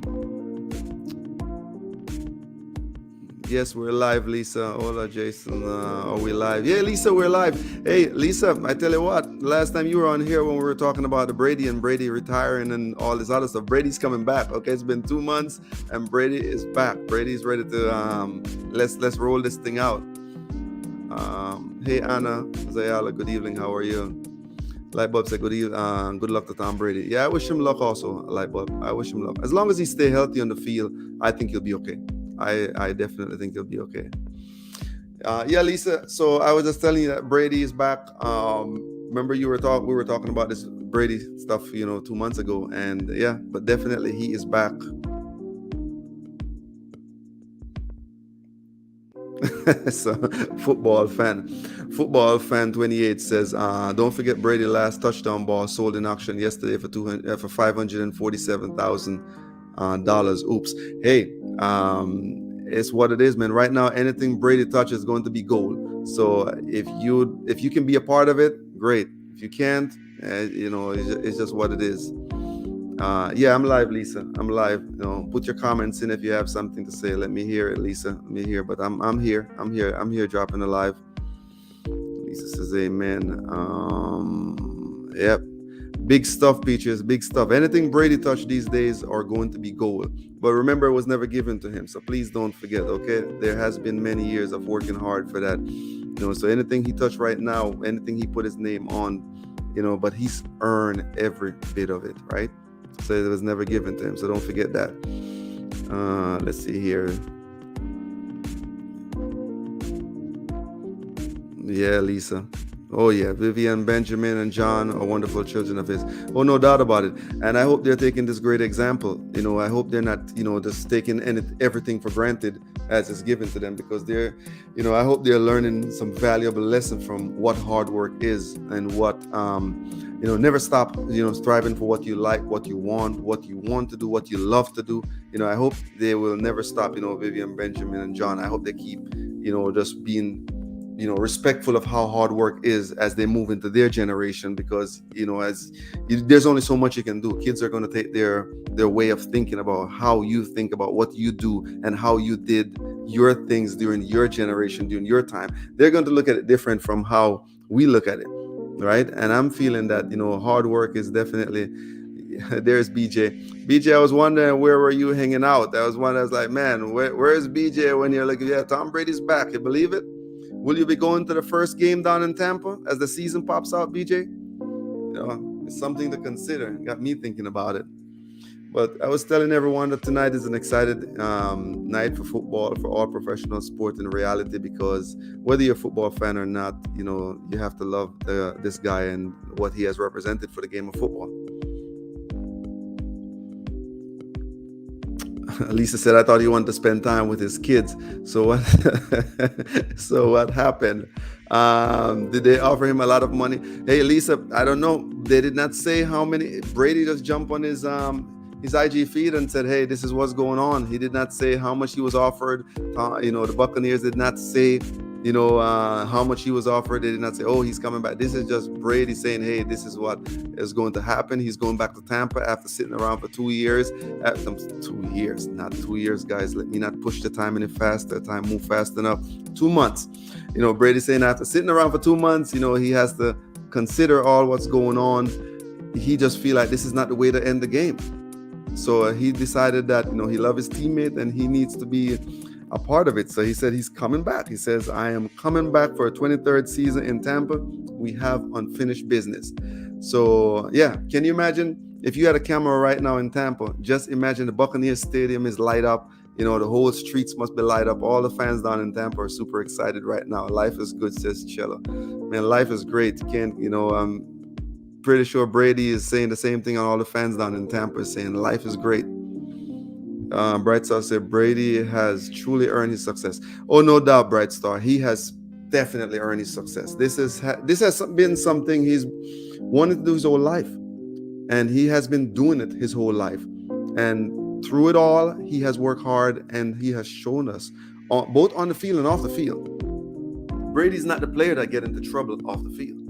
A: Yes, we're live, Lisa. Hola, Jason. Are we live? Yeah, Lisa, we're live. Hey, Lisa, I tell you what, last time you were on here when we were talking about the Brady and Brady retiring and all this other stuff, Brady's coming back. Okay, it's been 2 months and Brady is back. Brady's ready to let's roll this thing out. Hey, Anna Zayala, good evening. How are you? Lightbulb said, good luck to Tom Brady. Yeah, I wish him luck also, Lightbulb. I wish him luck. As long as he stay healthy on the field, I think he'll be okay. I definitely think he'll be okay. Yeah, Lisa. So I was just telling you that Brady is back. Remember we were talking about this Brady stuff, 2 months ago, and yeah, but definitely he is back. So football fan 28 says, don't forget Brady last touchdown ball sold in auction yesterday for $547,000. Oops. Hey, it's what it is, man. Right now, anything Brady touches is going to be gold. So if you can be a part of it, great. If you can't, it's just what it is. Yeah, I'm live, Lisa. I'm live. Put your comments in if you have something to say. Let me hear it, Lisa. Let me hear. But I'm here. I'm here dropping the live. Lisa says amen. Yep. Big stuff, Peaches. Big stuff. Anything Brady touched these days are going to be gold. But remember, it was never given to him. So please don't forget, okay? There has been many years of working hard for that. So anything he touched right now, anything he put his name on, but he's earned every bit of it, right? So it was never given to him. So don't forget that. Let's see here. Yeah, Lisa. Oh yeah, Vivian, Benjamin, and John are wonderful children of his. Oh, no doubt about it. And I hope they're taking this great example. I hope they're not, just taking everything for granted as it's given to them, because they're, I hope they're learning some valuable lesson from what hard work is, and what, never stop, striving for what you like, what you want to do, what you love to do. I hope they will never stop, Vivian, Benjamin, and John. I hope they keep, just being, respectful of how hard work is as they move into their generation, because there's only so much you can do. Kids are going to take their way of thinking about how you think about what you do and how you did your things during your generation, during your time. They're going to look at it different from how we look at it, right? And I'm feeling that hard work is definitely. There's BJ. I was wondering, where were you hanging out? I was like, man, where's BJ when you're like, yeah, Tom Brady's back, you believe it? Will you be going to the first game down in Tampa as the season pops out, BJ? It's something to consider. Got me thinking about it. But I was telling everyone that tonight is an excited night for football, for all professional sport in reality, because whether you're a football fan or not, you have to love this guy and what he has represented for the game of football. Lisa said, I thought he wanted to spend time with his kids. So what happened? Did they offer him a lot of money? Hey, Lisa, I don't know. They did not say how many. Brady just jumped on his IG feed and said, hey, this is what's going on. He did not say how much he was offered. The Buccaneers did not say, how much he was offered. They did not say, oh, he's coming back. This is just Brady saying, hey, this is what is going to happen. He's going back to Tampa after sitting around for 2 years. 2 years, not 2 years, guys. Let me not push the time any faster. Time move fast enough. 2 months. Brady saying after sitting around for 2 months, he has to consider all what's going on. He just feel like this is not the way to end the game. So he decided that, he loves his teammate and he needs to be a part of it. So he said he's coming back. He says, I am coming back for a 23rd season in Tampa. We have unfinished business. So yeah, can you imagine if you had a camera right now in Tampa? Just imagine the Buccaneers stadium is light up. The whole streets must be light up. All the fans down in Tampa are super excited right now. Life is good, says Cello. Man, life is great. I'm pretty sure Brady is saying the same thing on all the fans down in Tampa, saying life is great. Bright Star said Brady has truly earned his success. Oh, no doubt, Bright Star. He has definitely earned his success. This has been something he's wanted to do his whole life, and he has been doing it his whole life. And through it all, he has worked hard, and he has shown us, both on the field and off the field. Brady's not the player that get into trouble off the field.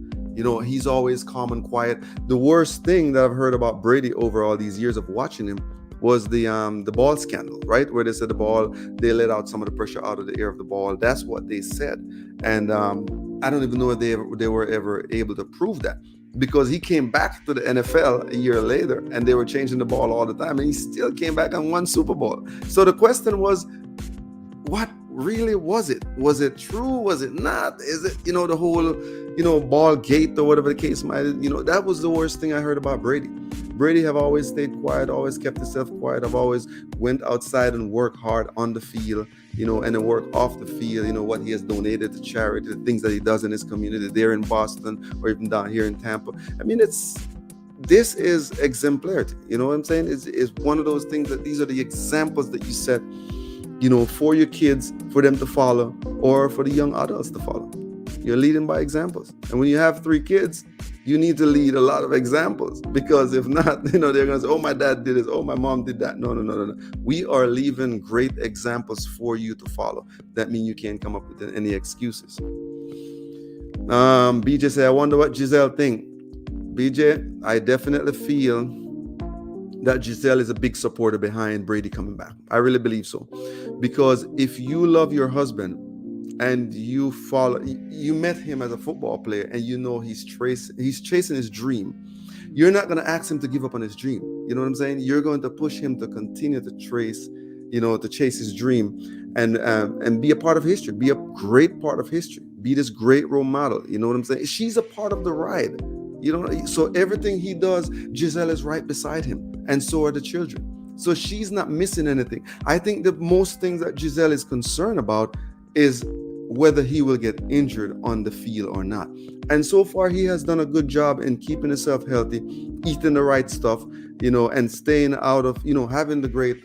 A: He's always calm and quiet. The worst thing that I've heard about Brady over all these years of watching him was the ball scandal, right? Where they said they let out some of the pressure out of the air of the ball. That's what they said. And I don't even know if they were ever able to prove that, because he came back to the NFL a year later and they were changing the ball all the time, and he still came back and won Super Bowl. So the question was, what really was it? Was it true? Was it not? Is it, the whole, ball gate or whatever the case might, that was the worst thing I heard about Brady. Brady have always stayed quiet, always kept himself quiet. I've always went outside and worked hard on the field, and then work off the field, what he has donated to charity, the things that he does in his community there in Boston or even down here in Tampa. I mean, this is exemplarity. You know what I'm saying? Is one of those things that these are the examples that you set, for your kids, for them to follow, or for the young adults to follow. You're leading by examples. And when you have 3 kids, you need to lead a lot of examples, because if not, they're going to say, oh, my dad did this, oh, my mom did that. No. We are leaving great examples for you to follow. That means you can't come up with any excuses. BJ said, I wonder what Giselle think. BJ, I definitely feel that Giselle is a big supporter behind Brady coming back. I really believe so. Because if you love your husband and you met him as a football player, and he's chasing his dream, you're not going to ask him to give up on his dream. You know what I'm saying? You're going to push him to continue to chase his dream and be a part of history, be a great part of history, be this great role model. You know what I'm saying? She's a part of the ride. So everything he does, Giselle is right beside him, and so are the children. So she's not missing anything. I think the most things that Giselle is concerned about is whether he will get injured on the field or not. And so far, he has done a good job in keeping himself healthy, eating the right stuff, and staying out of, having the great,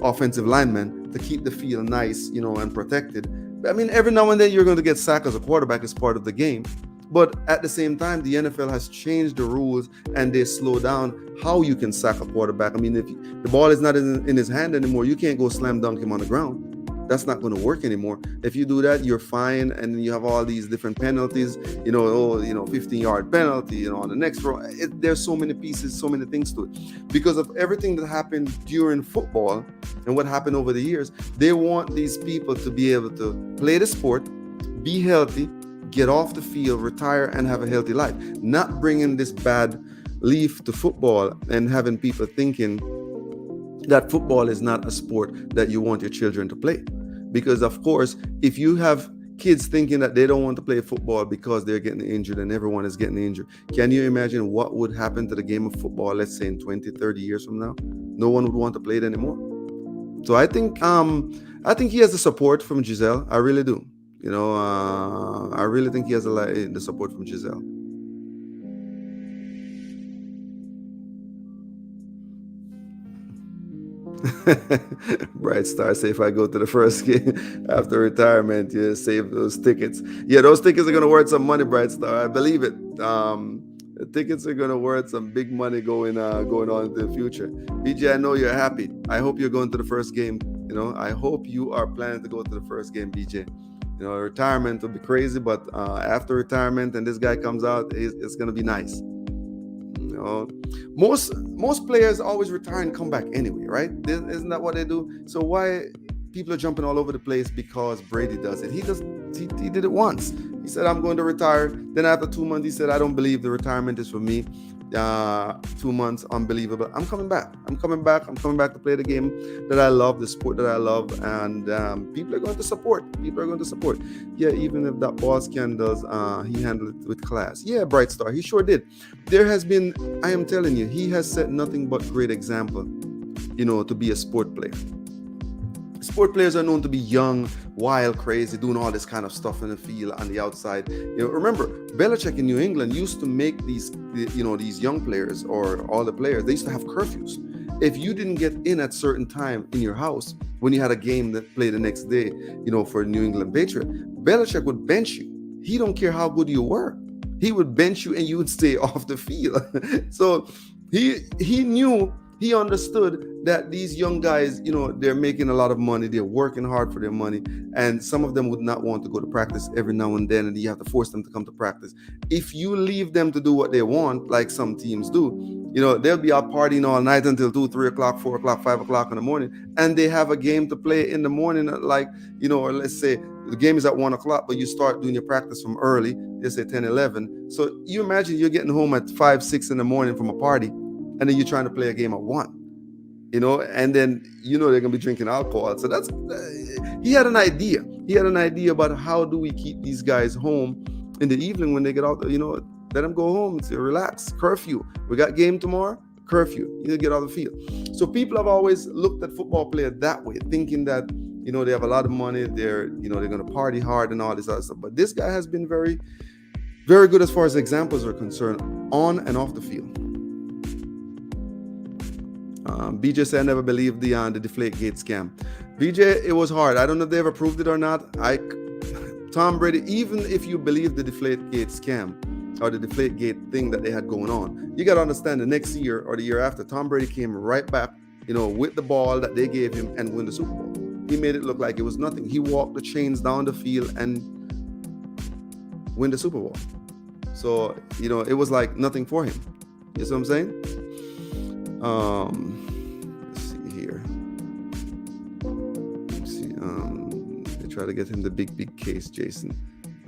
A: offensive linemen to keep the field nice, and protected. I mean, every now and then you're going to get sacked as a quarterback as part of the game. But at the same time, the NFL has changed the rules, and they slow down how you can sack a quarterback. I mean, if the ball is not in his hand anymore, you can't go slam dunk him on the ground. That's not going to work anymore. If you do that, you're fine, and you have all these different penalties. 15-yard penalty. On the next row, there's so many pieces, so many things to it. Because of everything that happened during football and what happened over the years, they want these people to be able to play the sport, be healthy, get off the field, retire, and have a healthy life. Not bringing this bad leaf to football and having people thinking that football is not a sport that you want your children to play. Because, of course, if you have kids thinking that they don't want to play football because they're getting injured and everyone is getting injured, can you imagine what would happen to the game of football, let's say in 20, 30 years from now? No one would want to play it anymore. So I think he has the support from Giselle. I really do. I really think he has the support from Giselle. Bright Star say if I go to the first game after retirement, save those tickets. Yeah, those tickets are going to worth some money, Bright Star. I believe it. The tickets are going to worth some big money going on into the future. BJ, I know you're happy. I hope you're going to the first game. I hope you are planning to go to the first game, BJ. Retirement will be crazy, but after retirement and this guy comes out, it's going to be nice. Most players always retire and come back anyway, right? Isn't that what they do? So why people are jumping all over the place because Brady does it? He did it once. He said, I'm going to retire. Then after 2 months, he said, I don't believe the retirement is for me. 2 months, unbelievable. I'm coming back. I'm coming back to play the game that I love, the sport that I love, and people are going to support. Yeah, even if that ball scandals, he handled it with class. Yeah, Bright Star, he sure did. There has been, I am telling you, he has set nothing but great example, to be a sport player. Sport players are known to be young, wild, crazy, doing all this kind of stuff in the field, on the outside. Remember, Belichick in New England used to make these young players, or all the players, they used to have curfews. If you didn't get in at certain time in your house when you had a game that played the next day, for New England Patriot, Belichick would bench you. He don't care how good you were. He would bench you and you would stay off the field. So he knew. He understood that these young guys, they're making a lot of money. They're working hard for their money. And some of them would not want to go to practice every now and then. And you have to force them to come to practice. If you leave them to do what they want, like some teams do, they'll be out partying all night until 2, 3 o'clock, 4 o'clock, 5 o'clock in the morning. And they have a game to play in the morning at or let's say the game is at 1 o'clock, but you start doing your practice from early, let's say 10, 11. So you imagine you're getting home at 5, 6 in the morning from a party. And then you're trying to play a game at 1, and then, they're going to be drinking alcohol. So that's, he had an idea. He had an idea about how do we keep these guys home in the evening when they get out, let them go home to relax. Curfew. We got game tomorrow, curfew. You get out of the field. So people have always looked at football players that way, thinking that, they have a lot of money. They're going to party hard and all this other stuff. But this guy has been very, very good as far as examples are concerned, on and off the field. BJ said I never believed the Deflate Gate scam. BJ, it was hard. I don't know if they ever proved it or not. Tom Brady, even if you believe the Deflate Gate scam or the Deflate Gate thing that they had going on, you got to understand the next year or the year after, Tom Brady came right back, with the ball that they gave him and win the Super Bowl. He made it look like it was nothing. He walked the chains down the field and win the Super Bowl. So, it was like nothing for him. You see what I'm saying? Let's see here. They try to get him the big case, Jason.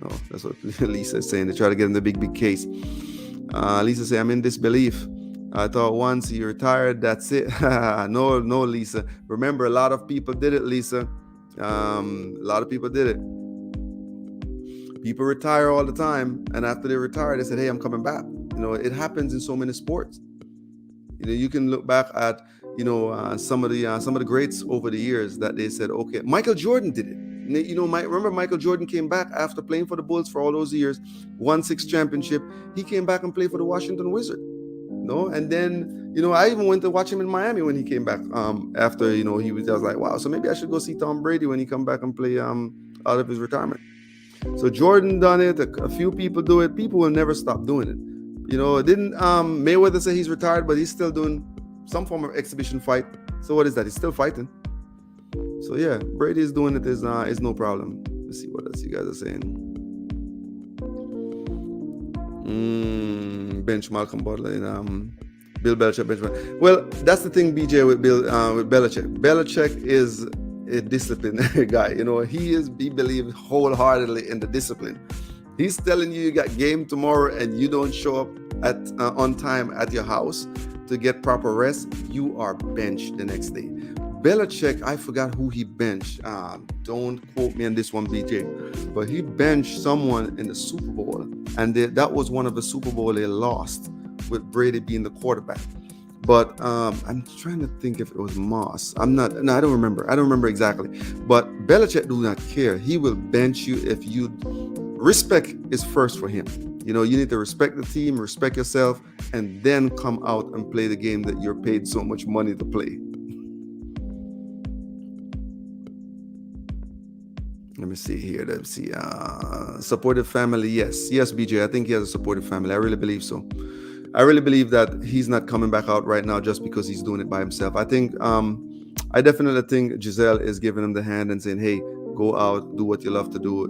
A: Oh, that's what Lisa is saying. They try to get him the big case. Lisa say, I'm in disbelief. I thought once you retired, that's it. No, Lisa. Remember, a lot of people did it, Lisa. A lot of people did it. People retire all the time, and after they retire, they said, hey, I'm coming back. It happens in so many sports. You can look back at, some of the greats over the years that they said, okay, Michael Jordan did it. Remember Michael Jordan came back after playing for the Bulls for all those years, won 6 championship. He came back and played for the Washington Wizards. And then, I even went to watch him in Miami when he came back. After, I was like, wow, so maybe I should go see Tom Brady when he come back and play out of his retirement. So Jordan done it. A few people do it. People will never stop doing it. Didn't Mayweather say he's retired, but he's still doing some form of exhibition fight. So what is that? He's still fighting. So yeah, Brady is doing it is no problem. Let's see what else you guys are saying. Bench Malcolm Butler and Bill Belichick bench. Well, that's the thing, BJ, with Belichick. Belichick is a disciplined guy. He believes wholeheartedly in the discipline. He's telling you got game tomorrow and you don't show up on time at your house to get proper rest, you are benched the next day. Belichick, I forgot who he benched. Don't quote me on this one, BJ. But he benched someone in the Super Bowl, and that was one of the Super Bowl they lost with Brady being the quarterback. But I'm trying to think if it was Moss. I don't remember. I don't remember exactly. But Belichick do not care. He will bench you if you... Respect is first for him. You need to respect the team, respect yourself, and then come out and play the game that you're paid so much money to play. Let me see here. Let's see. Supportive family. Yes, BJ. I think he has a supportive family. I really believe so. I really believe that he's not coming back out right now just because he's doing it by himself. I definitely think Giselle is giving him the hand and saying, hey, go out, do what you love to do.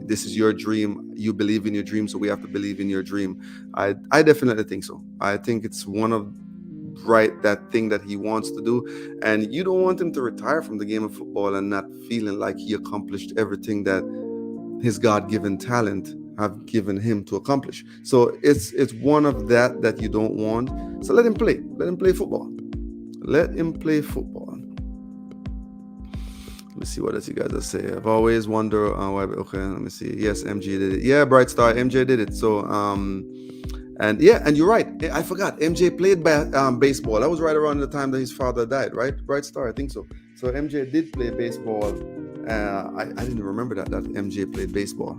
A: This is your dream. You believe in your dream, so we have to believe in your dream. I definitely think so. I think it's one of that thing that he wants to do. And you don't want him to retire from the game of football and not feeling like he accomplished everything that his God-given talent have given him to accomplish. So it's one of that you don't want. So let him play. Let him play football. Let him play football. Let me see what else you guys are saying. I've always wondered why. Okay, let me see. Yes, MJ did it. Yeah, Bright Star, MJ did it. So and you're right. I forgot. MJ played baseball. That was right around the time that his father died, right? Bright Star, I think so. So MJ did play baseball. I didn't remember that MJ played baseball.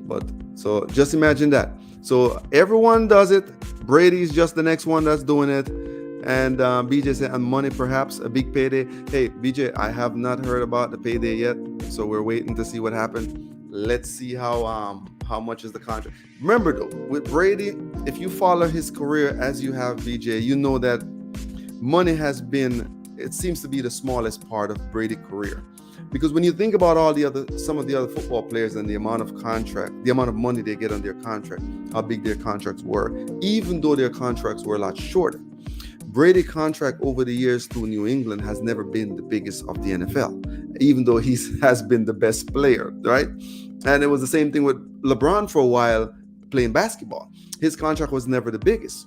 A: But so just imagine that. So everyone does it. Brady's just the next one that's doing it. And BJ said, and money, perhaps a big payday. Hey, BJ, I have not heard about the payday yet, so we're waiting to see what happens. Let's see how much is the contract. Remember though, with Brady, if you follow his career as you have, BJ, you know that money it seems to be the smallest part of Brady's career. Because when you think about some of the other football players and the amount of money they get on their contract, how big their contracts were, even though their contracts were a lot shorter. Brady contract over the years to New England has never been the biggest of the NFL, even though he has been the best player, right? And it was the same thing with LeBron for a while playing basketball. His contract was never the biggest.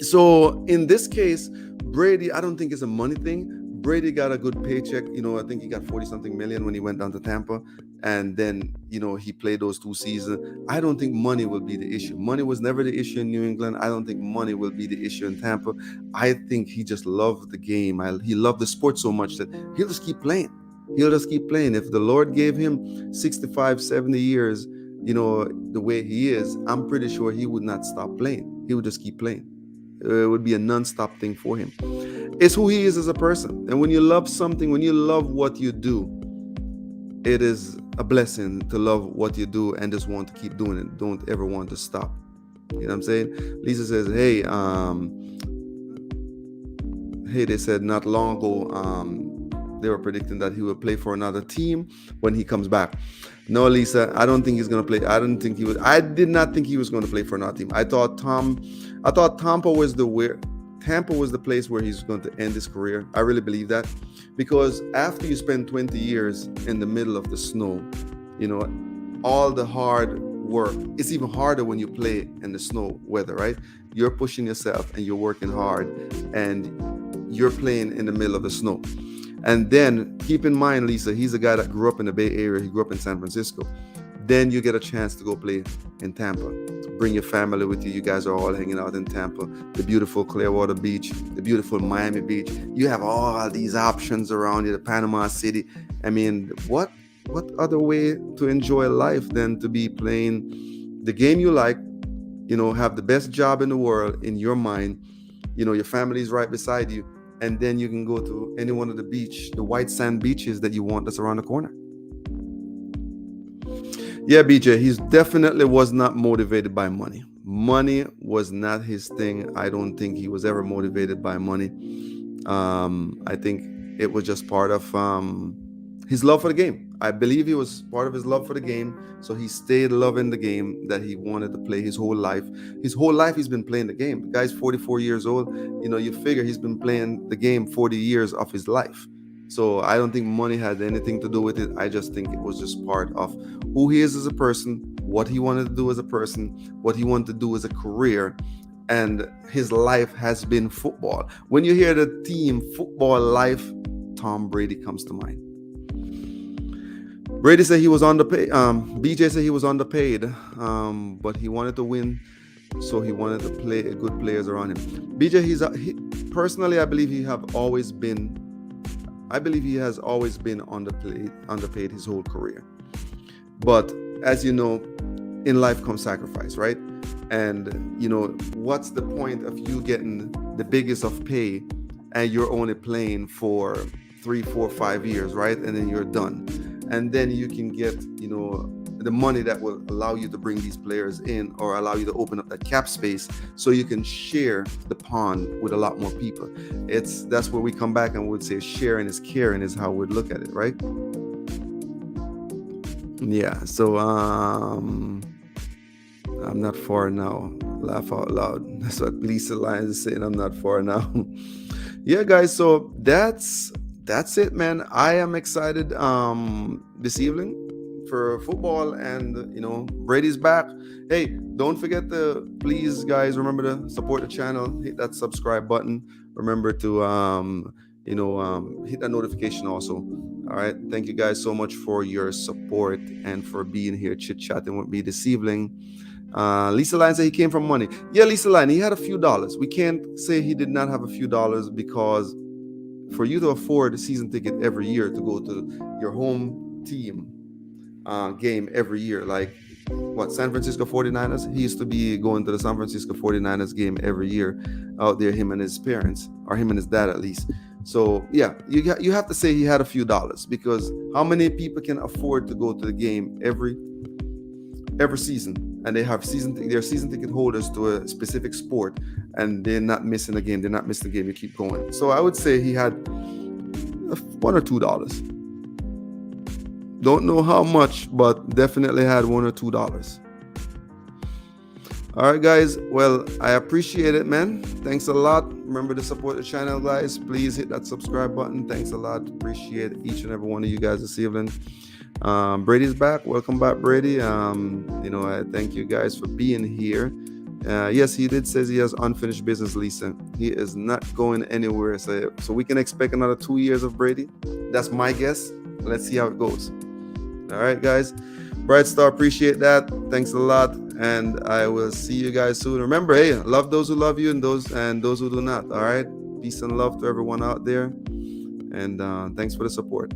A: So in this case, Brady, I don't think it's a money thing. Brady got a good paycheck. I think he got 40-something million when he went down to Tampa. And then, he played those 2 seasons. I don't think money will be the issue. Money was never the issue in New England. I don't think money will be the issue in Tampa. I think he just loved the game. He loved the sport so much that he'll just keep playing. He'll just keep playing. If the Lord gave him 65, 70 years, the way he is, I'm pretty sure he would not stop playing. He would just keep playing. It would be a non-stop thing for him. It's who he is as a person. And when you love something, when you love what you do, it is a blessing to love what you do and just want to keep doing it. Don't ever want to stop. You know what I'm saying? Lisa says, hey, they said not long ago, they were predicting that he will play for another team when he comes back. No, Lisa, I don't think he's going to play. I did not think he was going to play for another team. I thought Tampa was the place where he's going to end his career. I really believe that, because after you spend 20 years in the middle of the snow, all the hard work, it's even harder when you play in the snow weather, right? You're pushing yourself and you're working hard and you're playing in the middle of the snow. And then keep in mind, Lisa, he's a guy that grew up in the Bay Area. He grew up in San Francisco. Then you get a chance to go play in Tampa. Bring your family with you. You guys are all hanging out in Tampa. The beautiful Clearwater Beach, the beautiful Miami Beach. You have all these options around you, the Panama City. I mean, what other way to enjoy life than to be playing the game you like, have the best job in the world in your mind, your family's right beside you, and then you can go to any one of the white sand beaches that you want that's around the corner. Yeah, BJ, he definitely was not motivated by money. Money was not his thing. I don't think he was ever motivated by money. I think it was just part of his love for the game. I believe it was part of his love for the game. So he stayed loving the game that he wanted to play his whole life. His whole life he's been playing the game. The guy's 44 years old. You figure he's been playing the game 40 years of his life. So I don't think money had anything to do with it. I just think it was just part of who he is as a person, what he wanted to do as a person, what he wanted to do as a career. And his life has been football. When you hear the theme football life, Tom Brady comes to mind. Brady said he was underpaid. BJ said he was underpaid, but he wanted to win, so he wanted to play good players around him. BJ, personally, I believe he has always been underpaid his whole career. But as you know, in life comes sacrifice, right? And what's the point of you getting the biggest of pay and you're only playing for 3, 4, 5 years, right? And then you're done. And then you can get, the money that will allow you to bring these players in or allow you to open up that cap space so you can share the pond with a lot more people. That's where we come back and would say sharing is caring is how we'd look at it, right? Yeah, so I'm not far now. Laugh out loud. That's what Lisa Lyons is saying. I'm not far now. Yeah, guys, so that's it, man. I am excited this evening for football, and Brady's back. Hey, don't forget to, please guys, remember to support the channel. Hit that subscribe button. Remember to hit that notification also. All right, thank you guys so much for your support and for being here chit-chatting with me this evening. Lisa Line said he came from money. Yeah, Lisa Line, he had a few dollars. We can't say he did not have a few dollars, because for you to afford a season ticket every year to go to your home team game every year, like San Francisco 49ers, he used to be going to the San Francisco 49ers game every year out there, him and his parents, or him and his dad at least. So yeah, you have to say he had a few dollars, because how many people can afford to go to the game every season, and they have they're season ticket holders to a specific sport, and they're not missing a game. They're not missing a game. You keep going. So I would say he had $1 or $2. Don't know how much, but definitely had $1 or $2. All right, guys. Well, I appreciate it, man. Thanks a lot. Remember to support the channel, guys. Please hit that subscribe button. Thanks a lot. Appreciate each and every one of you guys this evening. Brady's back. Welcome back, Brady. I thank you guys for being here. Yes, he did says he has unfinished business, Lisa. He is not going anywhere. So we can expect another 2 years of Brady. That's my guess. Let's see how it goes. All right, guys. Bright Star, appreciate that. Thanks a lot. And I will see you guys soon. Remember, hey, love those who love you and those who do not. All right. Peace and love to everyone out there. And thanks for the support.